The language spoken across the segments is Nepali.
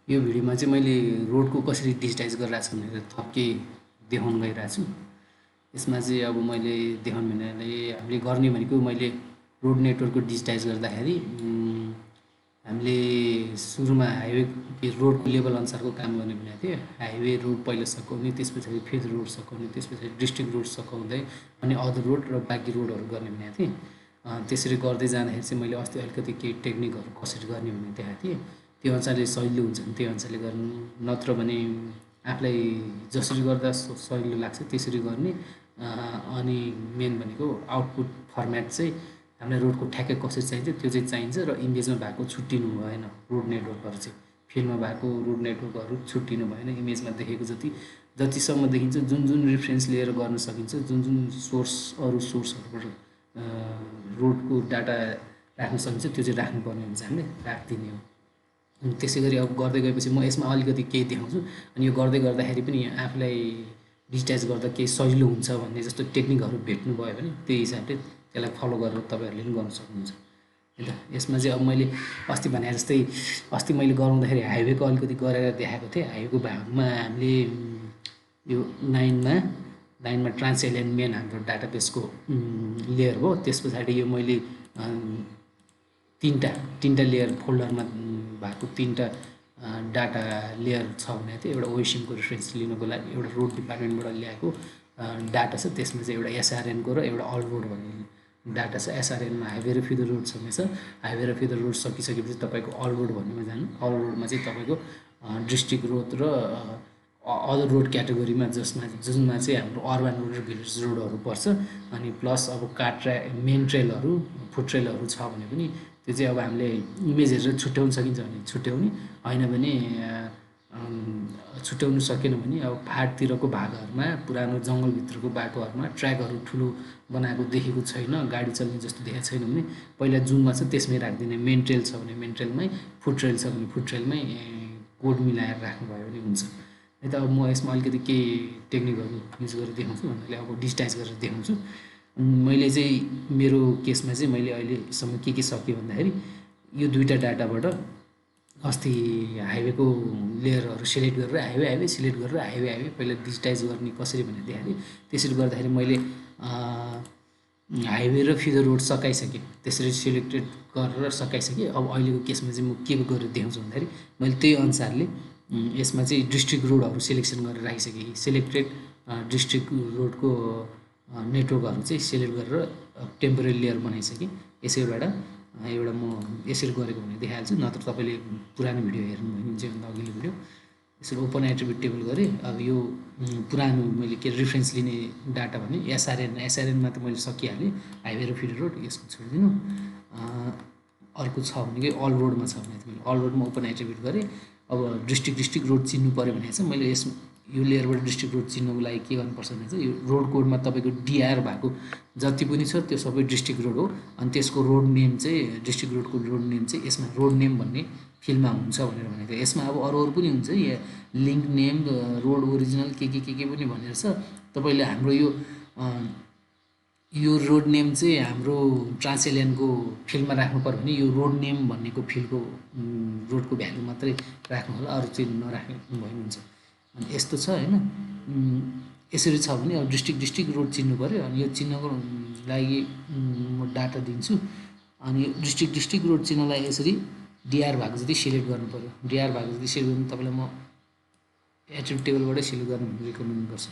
यो भिडियोमा चाहिँ मैले रोडको कसरी डिजिटाइज गरिरहेको छु भनेर थप्के देखाउन गइरहेको छु। यसमा चाहिँ अब मैले देखाउनु भन्नाले हामीले गर्ने भनेको मैले रोड नेटवर्कको डिजिटाइज गर्दाखेरि हामीले सुरुमा हाइवे रोडको लेभल अनुसारको काम गर्ने भनेको थियो। हाइवे रोड पहिला सकाउने, त्यस पछाडि फिल्ड रोड सकाउने, त्यस पछाडि डिस्ट्रिक्ट रोड सकाउँदै अनि अदर रोड र बाँकी रोडहरू गर्ने भनेको थिएँ। त्यसरी गर्दै जाँदाखेरि चाहिँ मैले अस्ति अलिकति केही टेक्निकहरू कसरी गर्ने भन्ने देखाएको थिएँ। त्यो अनुसारले सजिलो हुन्छ भने त्यो अनुसारले गर्नु, नत्र भने आफूलाई जसरी गर्दा सजिलो लाग्छ त्यसरी गर्ने। अनि मेन भनेको आउटपुट फर्मेट चाहिँ हामीलाई रोडको ठ्याक्कै कसरी चाहिन्छ त्यो चाहिँ चाहिन्छ र इमेजमा भएको छुट्टिनु भएन। रोड नेटवर्कहरू चाहिँ फिल्डमा भएको रोड नेटवर्कहरू छुट्टिनु भएन। इमेजमा देखेको जतिसम्म देखिन्छ, जुन जुन रिफरेन्स लिएर गर्न सकिन्छ, जुन जुन अरू सोर्सहरूबाट रोडको डाटा राख्न सकिन्छ त्यो चाहिँ राख्नुपर्ने हुन्छ, हामीले राखिदिने हो। अनि त्यसै गरी अब गर्दै गएपछि म यसमा अलिकति केही देखाउँछु। अनि यो गर्दै गर्दाखेरि पनि आफूलाई डिजिटाइज गर्दा केही सजिलो हुन्छ भन्ने जस्तो टेक्निकहरू भेट्नुभयो भने त्यही हिसाबले त्यसलाई फलो गरेर तपाईँहरूले पनि गर्न सक्नुहुन्छ है त। यसमा चाहिँ अब मैले अस्ति भने जस्तै अस्ति मैले गराउँदाखेरि हाइवेको अलिकति गरेर देखाएको थिएँ। हाइवेको भागमा हामीले यो लाइनमा ट्रान्सएलियन मेन हाम्रो डाटाबेसको लेयर हो। त्यस पछाडि यो मैले तीनटा लेयर फोल्डरमा भएको तीनटा डाटा लेयर छ भने थियो। एउटा ओएसएमको रेफरेन्स लिनुको लागि एउटा रोड डिपार्टमेन्टबाट ल्याएको डाटा छ, त्यसमा चाहिँ एउटा एसआरएनको र एउटा अल रोड भन्ने डाटा छ। एसआरएनमा हाइवे र फिदर रोड छँदैछ। हाइवे र फिदर रोड सकिसकेपछि तपाईँको अल रोड भन्नेमा जानु। अल रोडमा चाहिँ तपाईँको डिस्ट्रिक्ट रोड र अदर रोड क्याटेगोरीमा जुनमा चाहिँ हाम्रो अर्बन रोड र भिलेज रोडहरू पर्छ। अनि प्लस अब मेन ट्रेलहरू, फुट ट्रेलहरू छ भने पनि त्यो चाहिँ अब हामीले इमेज हेरेर छुट्याउन सकिन्छ भने छुट्याउने, होइन भने छुट्याउनु सकेन भने अब फाँटतिरको भागहरूमा, पुरानो जङ्गलभित्रको बाटोहरूमा ट्र्याकहरू ठुलो बनाएको देखेको छैन, गाडी चल्ने जस्तो देखेको छैन भने पहिला जुनमा छ त्यसमै राखिदिने। मेन ट्रेल छ भने मेन ट्रेलमै, फुट ट्रेल छ भने फुट ट्रेलमै कोड मिलाएर राख्नुभयो भने हुन्छ है त। अब म यसमा अलिकति केही टेक्निकहरू युज गरेर देखाउँछु, भन्नाले अब डिजिटाइज गरेर देखाउँछु। मैले चाहिँ मेरो केसमा चाहिँ मैले अहिलेसम्म के सकेँ भन्दाखेरि यो दुईवटा डाटाबाट अस्ति हाइवेको लेयरहरू सिलेक्ट गरेर हाइवे सिलेक्ट गरेर हाइवे पहिला डिजिटाइज गर्ने कसरी भनेर देखाएँ। त्यसरी गर्दाखेरि मैले हाइवे र फिदर रोड सकाइसकेँ। त्यसरी सिलेक्टेड गरेर सकाइसकेँ। अब अहिलेको केसमा चाहिँ म के गरेर देखाउँछु भन्दाखेरि मैले त्यही अनुसारले यसमा चाहिँ डिस्ट्रिक्ट रोडहरू सिलेक्सन गरेर राखिसकेँ। सिलेक्टेड डिस्ट्रिक्ट रोडको नेटवर्कहरू चाहिँ सिलेक्ट गरेर टेम्पोररी लेयर बनाइसकेँ। यसैबाट एउटा म यसरी गरेको भने देखाइहाल्छु, नत्र तपाईँले पुरानो भिडियो हेर्नु भयो भने चाहिँ भन्दा अघिल्लो भिडियो यसरी ओपन एट्रिब्युट टेबल गरेँ। अब यो पुरानो मैले के रेफरेन्स लिने डाटा भने एसआरएनमा त मैले सकिहालेँ। हाइवे र फिडर रोड यसको छोडिदिनु। अर्को छ भने कि अल रोडमा छ भने मैले अल रोडमा ओपन एट्रिब्युट गरेँ। अब डिस्ट्रिक्ट रोड चिन्नु पऱ्यो भने चाहिँ मैले यो लेयरबाट डिस्ट्रिक्ट रोड चिन्नुको लागि के गर्नुपर्छ भने चाहिँ यो रोड कोडमा तपाईँको डिआर भएको जति पनि छ त्यो सबै डिस्ट्रिक्ट रोड हो। अनि त्यसको रोड नेम चाहिँ डिस्ट्रिक्ट रोडको रोड नेम चाहिँ यसमा रोड नेम भन्ने फिल्डमा हुन्छ भनेर भनेको थियो। यसमा अब अरू पनि हुन्छ, यहाँ लिङ्क नेम, रोड ओरिजिनल के पनि भनेर छ। तपाईँले हाम्रो यो रोड नेम चाहिँ हाम्रो ट्रान्सएलियनको फिल्डमा राख्नु पर्यो भने यो रोड नेम भन्नेको फिल्डको रोडको भ्यालु मात्रै राख्नु होला, अरू चाहिँ नराख्नु भयो हुन्छ। अनि यस्तो छ होइन। यसरी छ भने अब डिस्ट्रिक्ट रोड चिन्नु पऱ्यो। अनि यो चिन्नको लागि म डाटा दिन्छु। अनि यो डिस्ट्रिक्ट रोड चिन्नलाई यसरी डिआर भएको जति सिलेक्ट गर्नु पऱ्यो। डिआर भएको जति सिलेक्ट गर्नु तपाईँलाई म एट्रिब्युट टेबलबाटै सिलेक्ट गर्नु रिकमेन्ड गर्छु।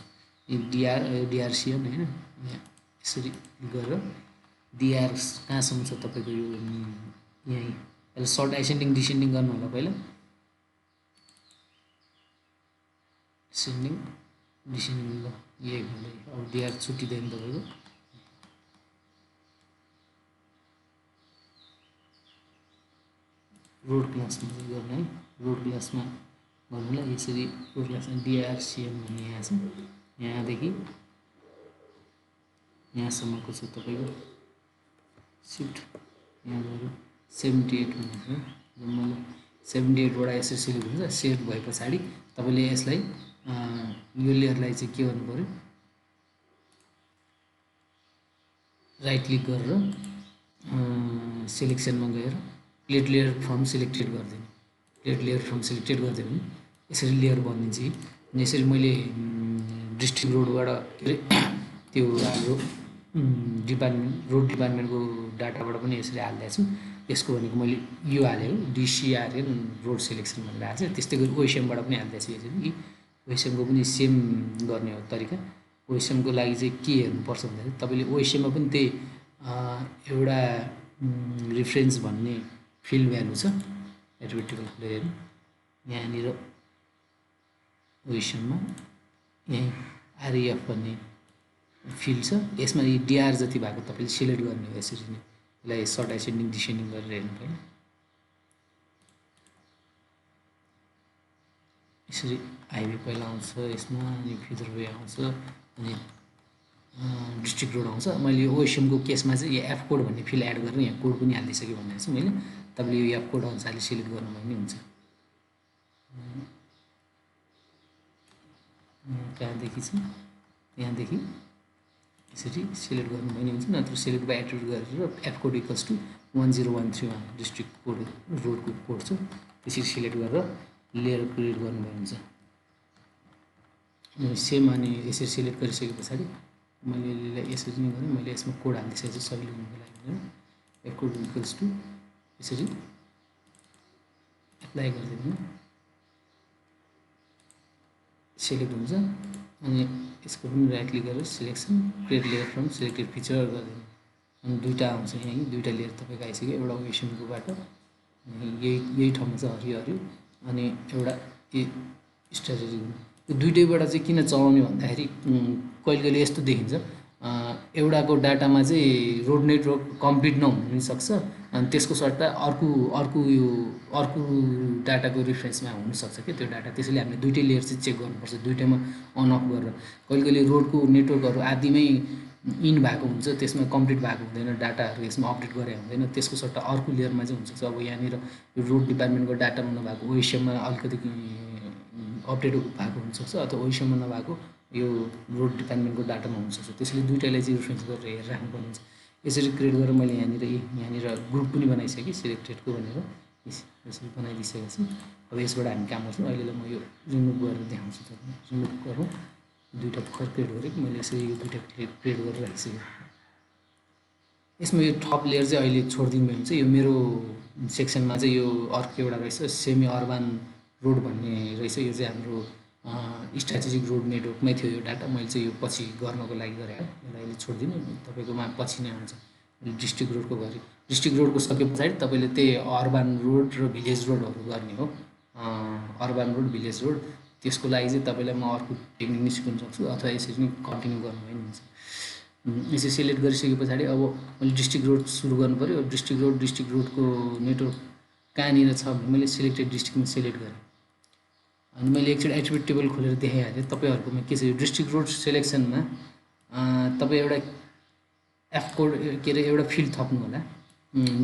डिआरसिएन होइन, यसरी गरेर डिआर कहाँसम्म छ तपाईँको यो यहीँ पहिला सर्ट एसेन्डिङ डिसेन्डिङ गर्नु होला। पहिला एसेन्डिङ डिसेन्डिङ ल यही हुँदै अब डिआर छुट्टिँदैन तपाईँको। रोड क्लासमा चाहिँ गर्ने है, रोड क्लासमा गर्नुलाई यसरी रोड क्लासमा डिआरसिएम भन्ने यहाँ छ। यहाँदेखि यहाँसम्मको छ तपाईँको सिफ्ट यहाँ गएर 78 भन्ने छ। मैले 78बाट यसरी सिलेक्ट हुन्छ। सेभ भए पछाडि तपाईँले यसलाई यो लेयरलाई चाहिँ के गर्नु पऱ्यो, राइट क्लिक गरेर सिलेक्सनमा गएर प्लेट लेयर फ्रम सिलेक्टेड गरिदिनु। क्रिएट लेयर फ्रम सेलेक्टेड गर्दै भने यसरी लेयर बनिन्छ। अनि यसरी मैले डिस्ट्रिक्ट रोडबाट के अरे त्यो हाम्रो डिपार्टमेन्ट रोड डिपार्टमेन्टको डाटाबाट पनि यसरी हालिदिएको छु। यसको भनेको मैले यो हालेँ हो, डिसिआरएन रोड सेलेक्सन भनेर हाल्छ। त्यस्तै गरी ओएसएमबाट पनि हालिदिएको छु यसरी कि ओएसएमको पनि सेम गर्ने हो तरिका। ओएसएमको लागि चाहिँ के हेर्नुपर्छ भन्दाखेरि तपाईँले ओएसएममा पनि त्यही एउटा रिफरेन्स भन्ने फिल्ड भ्यालु छ, एट्रिब्युट टेबल खोलेर हेर्नु। यहाँनिर ओएसएममा यहीँ आरइएफ भन्ने फिल्ड छ, यसमा यी डिआर जति भएको तपाईँले सिलेक्ट गर्ने हो। यसरी नै यसलाई सर्ट एसेन्डिङ डिसेन्डिङ गरेर हेर्नु पर्यो। यसरी हाइवे पहिला आउँछ यसमा, अनि फ्युचर वे आउँछ, अनि डिस्ट्रिक्ट रोड आउँछ। मैले ओएसएमको केसमा चाहिँ यो एफ कोड भन्ने फिल्ड एड गरेर यहाँ कोड पनि हालिदिइसकेँ भनेको छु मैले। तपाईँले यो एफ कोड अनुसारले सिलेक्ट गर्नुभयो भने हुन्छ। कहाँदेखि छ, यहाँदेखि यसरी सिलेक्ट गर्नुभयो भने हुन्छ, नत्र सिलेक्ट बाई एट्रिब्युट गरेर F code equals to 1013 district code रोडको कोड छ, त्यसरी सिलेक्ट गरेर लेयर क्रिएट गर्नुभयो हुन्छ। सेम अनि यसरी सिलेक्ट गरिसके पछाडि मैले यसरी नै गरेँ। मैले यसमा कोड हालिदिइसकेको छु सजिलो हुनुको लागि। एफ कोड इक्वल्स टु यसरी एप्लाई गरिदिनु, सिलेक्ट हुन्छ। अनि यसको पनि राइट क्लिक गरेर selection create layer from selected feature गरिदिनु। अनि दुईवटा आउँछ यहीँ, दुईवटा लेयर तपाईँको आइसक्यो। एउटा ओएसएमकोबाट यही ठाउँमा चाहिँ हरियो हरियो, अनि एउटा स्ट्राटेजी। यो दुइटैबाट चाहिँ किन चलाउने भन्दाखेरि कहिले कहिले यस्तो देखिन्छ, एउटाको डाटामा चाहिँ रोड नेटवर्क कम्प्लिट नहुन पनि सक्छ, अनि त्यसको सट्टा अर्को डाटाको रिफरेन्समा हुनसक्छ क्या त्यो डाटा। त्यसैले हामीले दुइटै लेयर चाहिँ चेक गर्नुपर्छ, दुइटैमा अन अफ गरेर। कहिले कहिले रोडको नेटवर्कहरू आदिमै इन भएको हुन्छ, त्यसमा कम्प्लिट भएको हुँदैन, डाटाहरू यसमा अपडेट गरे हुँदैन। त्यसको सट्टा अर्को लेयरमा चाहिँ हुनसक्छ। अब यहाँनिर यो रोड डिपार्टमेन्टको डाटामा नभएको ओएसएममा अलिकति अपडेट भएको हुनसक्छ, अथवा ओएसएममा नभएको यो रोड डिपार्टमेन्टको डाटामा हुनसक्छ। त्यसैले दुइटालाई चाहिँ रिफरेन्स गरेर हेरेर राख्नुपर्ने हुन्छ। यसरी क्रिएट गरेर मैले यहाँनिर ग्रुप पनि बनाइसकेँ सिलेक्टेडको भनेर, यसरी बनाइदिइसकेको छु। अब यसबाट हामी काम गर्छौँ। अहिलेलाई म यो रिमुभ गरेर देखाउँछु तपाईँलाई। रिमुभ गरौँ, दुईवटा भर्खर क्रिएट गरेको मैले यसरी यो दुईवटा क्रिएट गरेर राखिसकेँ। यसमा यो टप लेयर चाहिँ अहिले छोडिदिनु हुन्छ। यो मेरो सेक्सनमा चाहिँ यो अर्को एउटा रहेछ, सेमी अर्बन रोड भन्ने रहेछ। यो चाहिँ हाम्रो स्ट्राटेजिक रोड नेटवर्कमै थियो यो डाटा। मैले चाहिँ यो पछि गर्नको लागि गरेँ, यसलाई अहिले छोडिदिनु, तपाईँकोमा पछि नै आउँछ। डिस्ट्रिक्ट रोडको गरेँ, डिस्ट्रिक्ट रोडको सके पछाडि तपाईँले त्यही अर्बन रोड र भिलेज रोडहरू गर्ने हो। अर्बन रोड भिलेज रोड, त्यसको लागि चाहिँ तपाईँलाई म अर्को टेक्निक नि सिकाउन सक्छु, अथवा यसरी नै कन्टिन्यू गर्नुभयो नि हुन्छ। यसरी सिलेक्ट गरिसके पछाडि अब मैले डिस्ट्रिक्ट रोड सुरु गर्नु पऱ्यो। डिस्ट्रिक्ट रोडको नेटवर्क कहाँनिर छ भने मैले सिलेक्टेड डिस्ट्रिक्टमा सिलेक्ट गरेँ। अनि मैले एकचोटि एट्रिब्युट टेबल खोलेर देखाइहालेँ। तपाईँहरूकोमा के छ, यो डिस्ट्रिक्ट रोड सिलेक्सनमा तपाईँ एउटा एफ कोड के अरे एउटा फिल्ड थप्नु होला,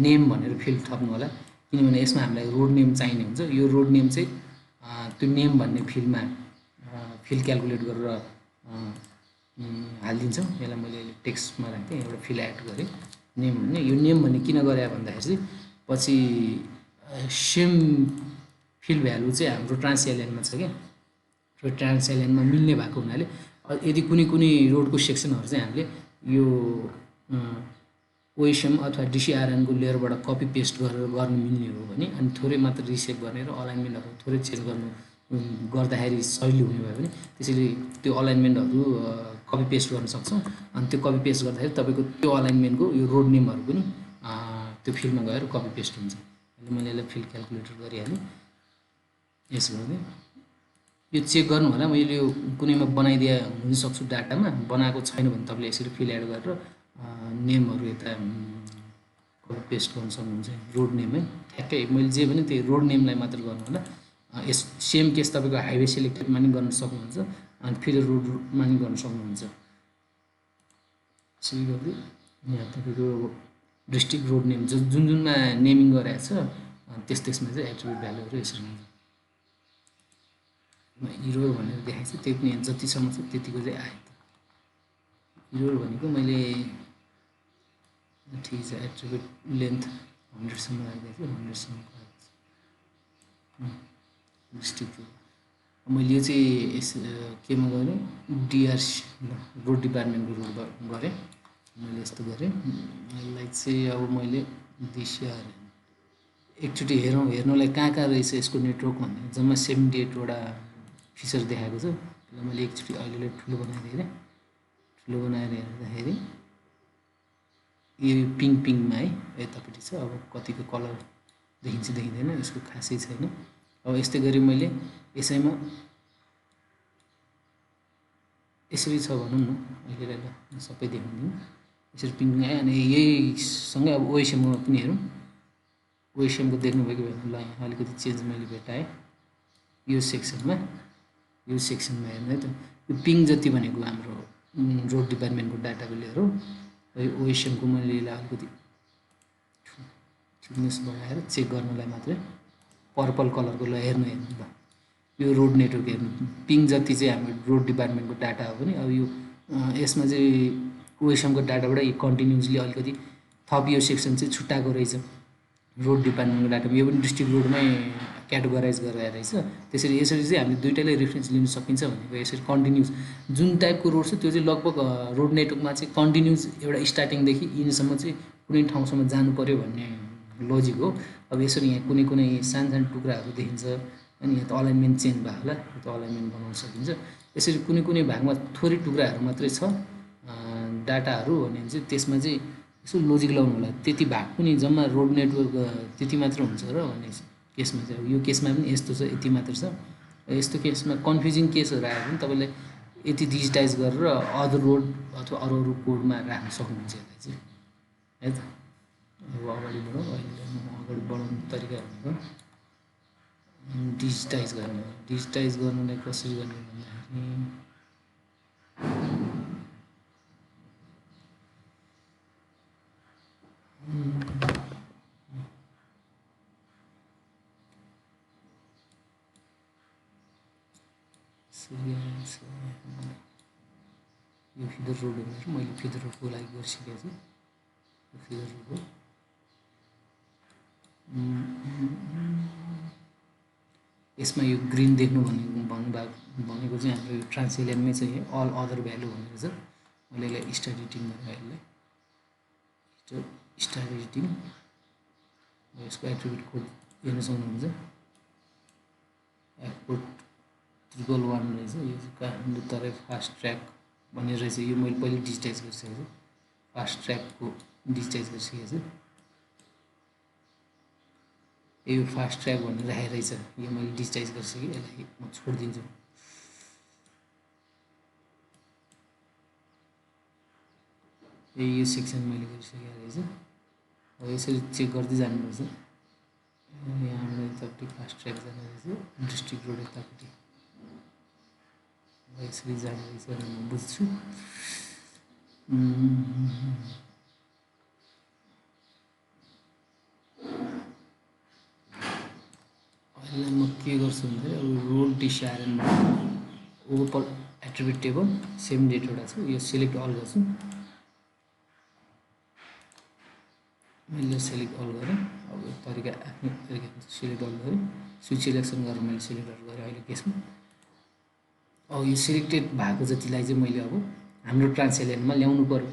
नेम भनेर फिल्ड थप्नु होला, किनभने यसमा हामीलाई रोड नेम चाहिने हुन्छ। यो रोड नेम चाहिँ त्यो नेम भन्ने फिल्डमा फिल्ड क्यालकुलेट गरेर हालिदिन्छौँ। यसलाई मैले अहिले टेक्स्टमा राखेँ, एउटा फिल्ड एड गरेँ नेम भन्ने। यो नेम भन्ने किन गरे भन्दाखेरि चाहिँ पछि सेम फिल्ड भ्यालु चाहिँ हाम्रो ट्रान्सएलएनमा छ क्या, र ट्रान्सएलएनमा मिल्ने भएको हुनाले यदि कुनै रोडको सेक्सनहरू चाहिँ हामीले यो ओएसएम अथवा डिसिआरएनको लेयरबाट कपी पेस्ट गरेर गर्नु मिल्ने हो भने, अनि थोरै मात्र रिसेप गर्ने र अलाइनमेन्टहरू थोरै चेन्ज गर्दाखेरि सजिलो हुने भयो भने, त्यसैले त्यो अलाइनमेन्टहरू कपी पेस्ट गर्न सक्छौँ। अनि त्यो कपी पेस्ट गर्दाखेरि तपाईँको त्यो अलाइनमेन्टको यो रोड नेमहरू पनि त्यो फिल्डमा गएर कपी पेस्ट हुन्छ। मैले यसलाई फिल्ड क्यालकुलेटर गरिहालेँ। यस गर्ने यो चेक गर्नु होला, मैले यो कुनैमा बनाइदिए हुनसक्छु डाटामा, बनाएको छैन भने तपाईँले यसरी फिल एड गरेर नेमहरू यता कपी पेस्ट गर्न सक्नुहुन्छ। रोड नेम है ठ्याक्कै मैले जे भने त्यही रोड नेमलाई मात्र गर्नु होला। यस सेम केस तपाईँको हाइवे सिलेक्टेडमा नि गर्न सक्नुहुन्छ, अनि फेरि रोडमा नि गर्न सक्नुहुन्छ। यसरी गर्दै यहाँ तपाईँको डिस्ट्रिक्ट रोड नेम जुनमा नेमिङ गरेको छ त्यसमा चाहिँ एट्रिब्युट भ्यालुहरू यसरी हुन्छ। इरोर भनेर देखाएको छ, त्यो पनि जतिसम्म छ त्यतिको चाहिँ आयो। इरोर भनेको मैले ठिक छ, एट्रिब्युट लेन्थ 100सम्म राखिदिएको छु, 100सम्मको आएको छ। डिस्ट्रिक्ट मैले यो चाहिँ केमा गरेँ डिआरसी रोड डिपार्टमेन्टको रोड गरेँ मैले यस्तो गरेँ। यसलाई चाहिँ अब मैले दिसिआर एकचोटि हेर्नुलाई कहाँ रहेछ यसको नेटवर्क भन्ने जम्मा 78वटा फिचर देखाएको छ। त्यसलाई मैले एकचोटि अहिलेलाई ठुलो बनाइदिएँ। ठुलो बनाएर हेर्दाखेरि यो पिङमा है यतापट्टि छ। अब कतिको कलर देखिन्छ देखिँदैन यसको खासै छैन। अब यस्तै गरी मैले यसैमा यसरी छ भनौँ न अहिले ल सबै देखाउँदिनँ। यसरी पिङ आयो अनि यहीसँगै अब ओएसएममा पनि हेरौँ। ओएसएमको देख्नुभएको भएन ल यहाँ अलिकति चेन्ज मैले भेटाएँ यो सेक्सनमा हेर्नु है त। यो पिङ जति भनेको हाम्रो रोड डिपार्टमेन्टको डाटाको लिएर हो। यो ओएसएमको मैले यसलाई अलिकति थिकनेस बढाएर चेक गर्नलाई मात्रै पर्पल कलरको ल हेर्नु ल यो रोड नेटवर्क हेर्नु पिङ जति चाहिँ हाम्रो रोड डिपार्टमेन्टको डाटा हो पनि अब यो यसमा चाहिँ ओएसएमको डाटाबाट यो कन्टिन्युसली अलिकति थप यो सेक्सन चाहिँ छुट्टाएको रहेछ रोड डिपार्टमेन्टको डाटामा। यो पनि डिस्ट्रिक्ट रोडमै क्याटेगोराइज गरेर रहेछ। यसरी चाहिँ हामीले दुईटैलाई रेफरेन्स लिन सकिन्छ भनेको यसरी कन्टिन्युस जुन टाइपको रोड छ त्यो चाहिँ लगभग रोड नेटवर्कमा चाहिँ कन्टिन्युस एउटा स्टार्टिङदेखि यिनसम्म चाहिँ कुनै ठाउँसम्म जानु पर्यो भन्ने लजिक हो। अब यसरी यहाँ कुनै सानो टुक्राहरू देखिन्छ अनि यहाँ त अलाइनमेन्ट चेन्ज भएको होला यो त अलाइनमेन्ट बनाउन सकिन्छ। यसरी कुनै भागमा थोरै टुक्राहरू मात्रै छ डाटाहरू भने चाहिँ त्यसमा चाहिँ यसो लोजिक लाउनु होला। त्यति भाग पनि जम्मा रोड नेटवर्क त्यति मात्र हुन्छ र भन्ने केसमा चाहिँ अब यो केसमा पनि यस्तो छ यति मात्र छ। यस्तो केसमा कन्फ्युजिङ केसहरू आयो भने तपाईँले यति डिजिटाइज गरेर अदर रोड अथवा अरू कोडमा राख्न सक्नुहुन्छ यसलाई चाहिँ है त। अब अगाडि बढौँ। अहिले म अगाडि बढाउने तरिका भनेको डिजिटाइज गर्नलाई कसरी गर्ने भन्दाखेरि यो फिदर रोड हो। मैले फिदर रोडको लागि गरिसकेको छु। फिदर रोड हो। यसमा यो ग्रिन देख्नु भनेको चाहिँ हाम्रो यो ट्रान्सलेनमै चाहिँ अल अदर भ्यालु भनेको छ। मैले यसलाई स्टार एडिटिङ गरेर यसलाई स्टार एडिटिङ यसको एट्रिब्युट कोड हेर्न सक्नुहुन्छ। एयरपोर्ट 111 रहेछ यो चाहिँ काठमाडौँ तराई फास्ट ट्र्याक भन्ने रहेछ। यो मैले पहिले डिजिटाइज गरिसकेको छु। फास्ट ट्र्याकको डिजिटाइज गरिसकेको छु। यो फास्ट ट्र्याक भनेर राखेको रहेछ यो मैले डिजिटाइज गरिसकेँ। यसलाई म छोडिदिन्छु। यो सेक्सन मैले गरिसकेको रहेछ। अब यसरी चेक गर्दै जानुपर्छ। यहाँबाट यतापट्टि फास्ट ट्र्याक जाने रहेछ डिस्ट्रिक्ट रोड यतापट्टि यसरी जाने रहेछ भनेर म बुझ्छु। अहिले म के गर्छु भन्दाखेरि अब रोड डिसिआरएनमा ओपन एट्रिब्युट टेबल 78वटा छ। यो सिलेक्ट अल गर्छु। मैले सिलेक्ट अल गरेँ। अब यो तरिका आफ्नो तरिका सिलेक्ट अल गरेँ। स्विच सिलेक्सन गरेर मैले सिलेक्ट अल गरेँ अहिले केसमा। अब यो सिलेक्टेड भएको जतिलाई चाहिँ मैले अब हाम्रो ट्रान्सलेनमा ल्याउनु पर्यो।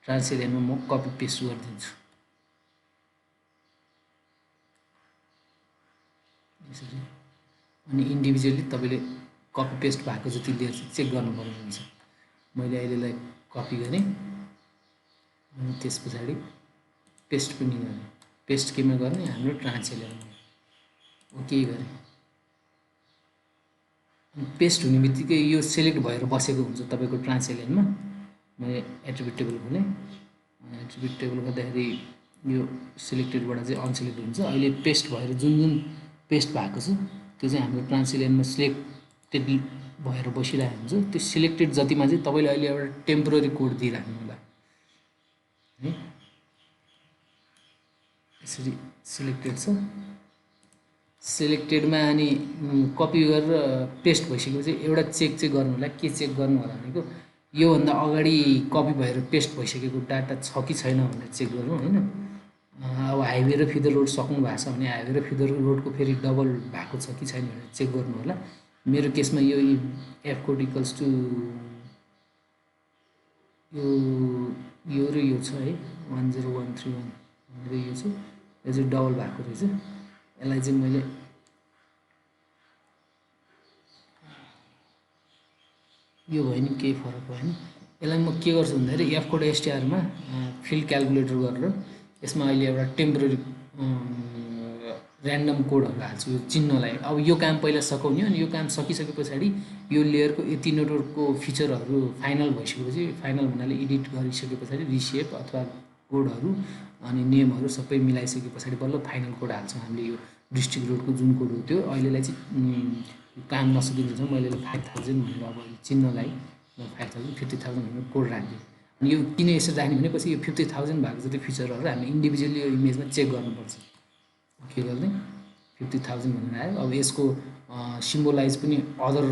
ट्रान्सलेनमा म कपी पेस्ट गरिदिन्छु। यसरी अनि इन्डिभिजुअली तपाईँले कपी पेस्ट भएको जति लिएर चेक गर्नुपर्ने हुन्छ। मैले अहिलेलाई कपी गरेँ अनि त्यस पछाडि पेस्ट पनि गरेँ। पेस्ट केमा गर्ने हाम्रो ट्रान्सलेनमा ओके गरेँ। पेस्ट हुने बित्तिकै यो सेलेक्ट भएर बसेको हुन्छ तपाईँको ट्रान्सलेनमा। मैले एट्रिब्युट टेबल खोलेँ। एट्रिब्युट टेबल गर्दाखेरि यो सिलेक्टेडबाट चाहिँ अनसिलेक्ट हुन्छ। अहिले पेस्ट भएर जुन पेस्ट भएको छ त्यो चाहिँ हाम्रो ट्रान्सलेनमा सिलेक्टेड भएर बसिरहेको हुन्छ। त्यो सिलेक्टेड जतिमा चाहिँ तपाईँले अहिले एउटा टेम्पोररी कोड दिइराख्नु होला है। यसरी सिलेक्टेड छ। सिलेक्टेडमा अनि कपी गरेर पेस्ट भइसकेपछि एउटा चेक चाहिँ गर्नु होला। के चेक गर्नु होला भनेको योभन्दा अगाडि कपी भएर पेस्ट भइसकेको डाटा छ कि छैन भनेर चेक गर्नु हैन। अब हाइवे र फिदर रोड सक्नु भएको छ भने हाइवे र फिदर रोडको फेरि डबल भएको छ कि छैन भनेर चेक गर्नु होला। मेरो केसमा यो एफ कोड इक्वल्स टु यो र यो छ है 10131 भनेर यो छ, यो चाहिँ डबल भएको रहेछ। यसलाई चाहिँ मैले यो भयो नि केही फरक भएन। यसलाई म के गर्छु भन्दाखेरि एफ कोड एसटिआरमा फिल्ड क्यालकुलेटर गरेर यसमा अहिले एउटा टेम्पोरेरी ऱ्यान्डम कोडहरू हाल्छु यो चिन्हलाई। अब यो काम पहिला सकाउने अनि यो काम सकिसके पछाडि यो लेयरको यति नेटवर्कको फिचरहरू फाइनल भइसकेपछि, फाइनल भन्नाले एडिट गरिसके पछाडि रिसेप अथवा कोडहरू अनि नेमहरू सबै मिलाइसके पछाडि बल्ल फाइनल कोड हाल्छौँ हामीले। यो डिस्ट्रिक्ट रोडको जुन कोड हो त्यो अहिलेलाई चाहिँ काम नसकिन्छ। मैले 5000 भनेर अब चिन्हलाई 5000 50,000 भनेर कोड राखिदिएँ। अनि यो किन यसरी राख्ने भनेपछि यो 50,000 भएको जति फिचरहरू हामीले इन्डिभिजुअली यो इमेजमा चेक गर्नुपर्छ। के गर्ने 50,000 भनेर आयो। अब यसको सिम्बोलाइज पनि अदर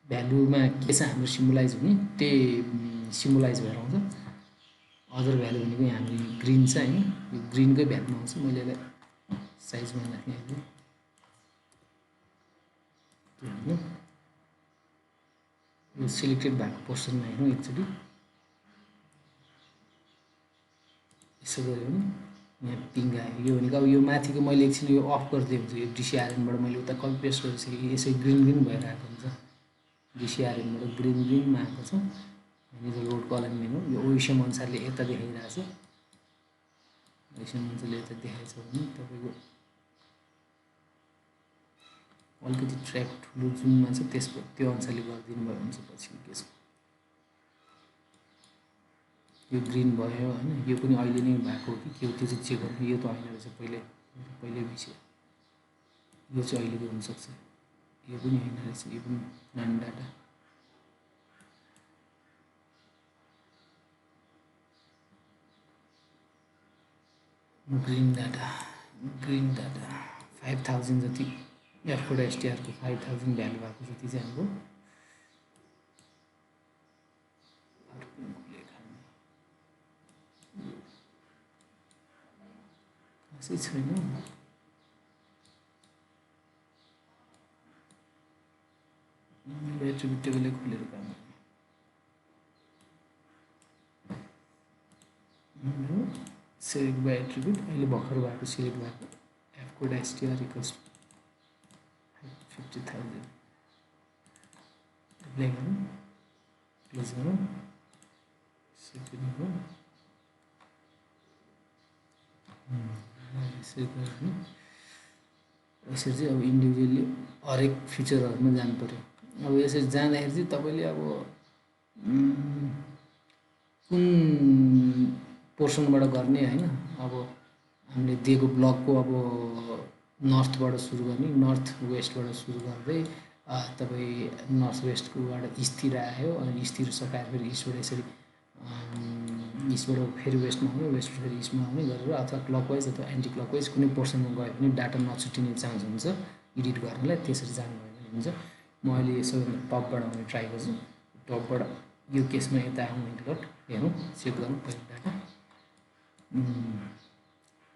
भ्यालुमा के छ हाम्रो सिम्बोलाइज हुने त्यही सिम्बोलाइज भएर आउँछ। अदर भ्यालु भनेको यहाँ हाम्रो ग्रिन छ हैन, यो ग्रिनकै भ्यालुमा आउँछ। मैले यसलाई साइजमा राख्ने हैन, यो सिलेक्टेड भएको पोर्सनमा हेरौँ एकचोटि। यसो गऱ्यो भने यहाँ पिङ आयो। यो भनेको अब यो माथिको मैले एकछिन यो अफ गरिदिएको हुन्छ। यो डिसिआरएनबाट मैले उता कपी पेस्ट गरिसकेँ, यसै ग्रिन ग्रिन भएर आएको हुन्छ। डिसिआरएनबाट ग्रिन ग्रिनमा आएको छ। अनि यो रोडको अलाइनमेन्ट हो। यो ओइसएम अनुसारले यता देखाइरहेको छ। ओइसएम अनुसारले यता देखाएको छ भने तपाईँको अलिकति ट्र्याक ठुलो जुनमा छ त्यो अनुसारले गरिदिनु भयो हुन्छ। पछि केसको यो ग्रिन भयो हैन, यो पनि अहिले नै भएको हो कि के हो त्यो चाहिँ चेक गर्नु। यो त होइन रहेछ, पहिले विषय यो चाहिँ अहिलेको हुनसक्छ। यो पनि होइन रहेछ, यो पनि नन डाटा। ग्रिन डाटा 5000 जति एफ कोड एसटिआरको 5000 भ्यालु भएको जति चाहिँ हाम्रो खासै छैन। एट्रिब्युट टेबलले खोलेर काम गर्ने। सेलेक्ट बाई एट्रिब्युट अहिले भर्खर भएको सिलेक्ट भएको F code STR equals 50,000 apply गरौँ, क्लोज गरौँ, सेकेन्ड हो यसरी गर्नु। यसरी चाहिँ अब इन्डिभिजुअली हरेक फिचरहरूमा जानु पऱ्यो। अब यसरी जाँदाखेरि चाहिँ तपाईँले अब कुन पोर्सनबाट गर्ने हैन। अब हामीले दिएको ब्लकको अब नर्थबाट सुरु गर्ने, नर्थ वेस्टबाट सुरु गर्दै तपाईँ नर्थ वेस्टकोबाट इस्टतिर आयो अनि इस्टतिर सकाएर फेरि इस्टबाट यसरी इस्टबाट फेरि वेस्टमा आउने, वेस्टबाट फेरि इस्टमा आउने गरेर अथवा क्लकवाइज अथवा एन्टी क्लकवाइज कुनै पोर्सनमा गयो भने डाटा नछुट्टिने चान्स हुन्छ एडिट गर्नलाई। त्यसरी जानुभयो भने हुन्छ। म अहिले सबैभन्दा टपबाट आउने ट्राई गर्छु। टपबाट यो केसमा यता आउँ इन्टरट हेरौँ, चेक गरौँ पहिला डाटा।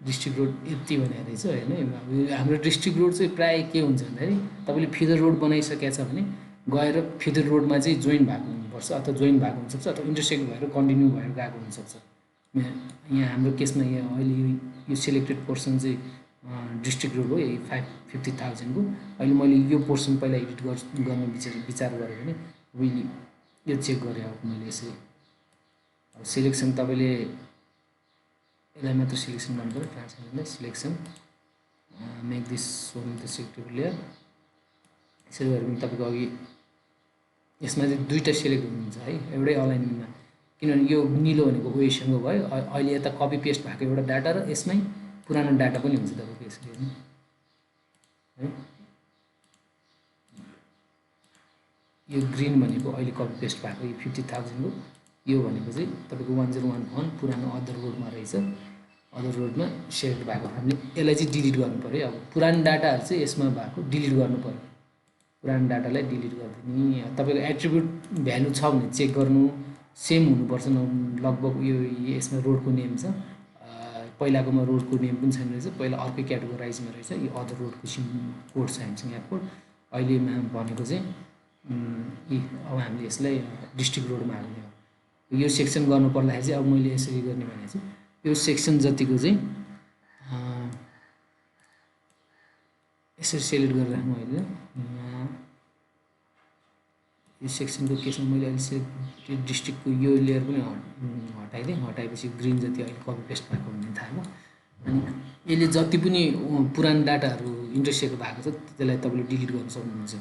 डिस्ट्रिक्ट रोड यति भनेर रहेछ होइन। हाम्रो डिस्ट्रिक्ट रोड चाहिँ प्रायः के हुन्छ भन्दाखेरि तपाईँले फिदर रोड बनाइसकेको छ भने गएर फिदर रोडमा चाहिँ जोइन भएको हुनुपर्छ अथवा जोइन भएको हुनसक्छ अथवा इन्टरसेक्ट भएर कन्टिन्यू भएर गएको हुनसक्छ। यहाँ हाम्रो केसमा यहाँ अहिले यो सिलेक्टेड पोर्सन चाहिँ डिस्ट्रिक्ट रोड हो, यही 50,000 को। अहिले मैले यो पोर्सन पहिला एडिट गर्ने विचार गरेँ भने मैले यो चेक गरेँ। अब मैले यसरी अब सिलेक्सन तपाईँले यसलाई मात्र सिलेक्सन गर्नु पऱ्यो। ट्रान्सफर्मरलाई selection make this zone the selectable layer यसरी गऱ्यो भने तपाईँको अघि यसमा चाहिँ दुईवटा सिलेक्ट हुनुहुन्छ है एउटै अलाइनमेन्टमा। किनभने यो निलो भनेको ओएसएमको भयो। अहिले यता कपी पेस्ट भएको एउटा डाटा र यसमै पुरानो डाटा पनि हुन्छ तपाईँको यसरी हेर्नु है। यो ग्रिन भनेको अहिले कपी पेस्ट भएको यो 50,000 को, यो भनेको चाहिँ तपाईँको 1011 पुरानो अदर रोडमा रहेछ। अदर रोडमा सेलेक्ट भएको हामीले यसलाई चाहिँ डिलिट गर्नु पऱ्यो। अब पुरानो डाटाहरू चाहिँ यसमा भएको डिलिट गर्नु पऱ्यो। पुरानो डाटालाई डिलिट गरिदिने। तपाईँको एट्रिब्युट भ्यालु छ भने चेक गर्नु, सेम हुनुपर्छ लगभग। यो यसमा रोडको नेम छ पहिलाकोमा रोडको नेम पनि छैन रहेछ, पहिला अर्कै क्याटेगोराइजमा रहेछ, यो अदर रोडको कोड छ हामीसँग यहाँ कोड। अहिले भनेको चाहिँ अब हामीले यसलाई डिस्ट्रिक्ट रोडमा हाल्ने हो। यो सेक्सन गर्नु पर्दाखेरि चाहिँ अब मैले यसरी गर्ने भने चाहिँ यो सेक्सन जतिको चाहिँ यसरी सेलेक्ट गरेर राख्नु अहिले यहाँ यो सेक्सनको केसमा मैले अहिले डिस्ट्रिक्टको यो लेयर पनि हटाइदिएँ। हटाएपछि ग्रिन जति अहिले कपी पेस्ट भएको हुने थाहा भयो। अनि यसले जति पनि पुरानो डाटाहरू इन्टरसेक्ट भएको छ त्यसलाई तपाईँले डिलिट गर्न सक्नुहुन्छ।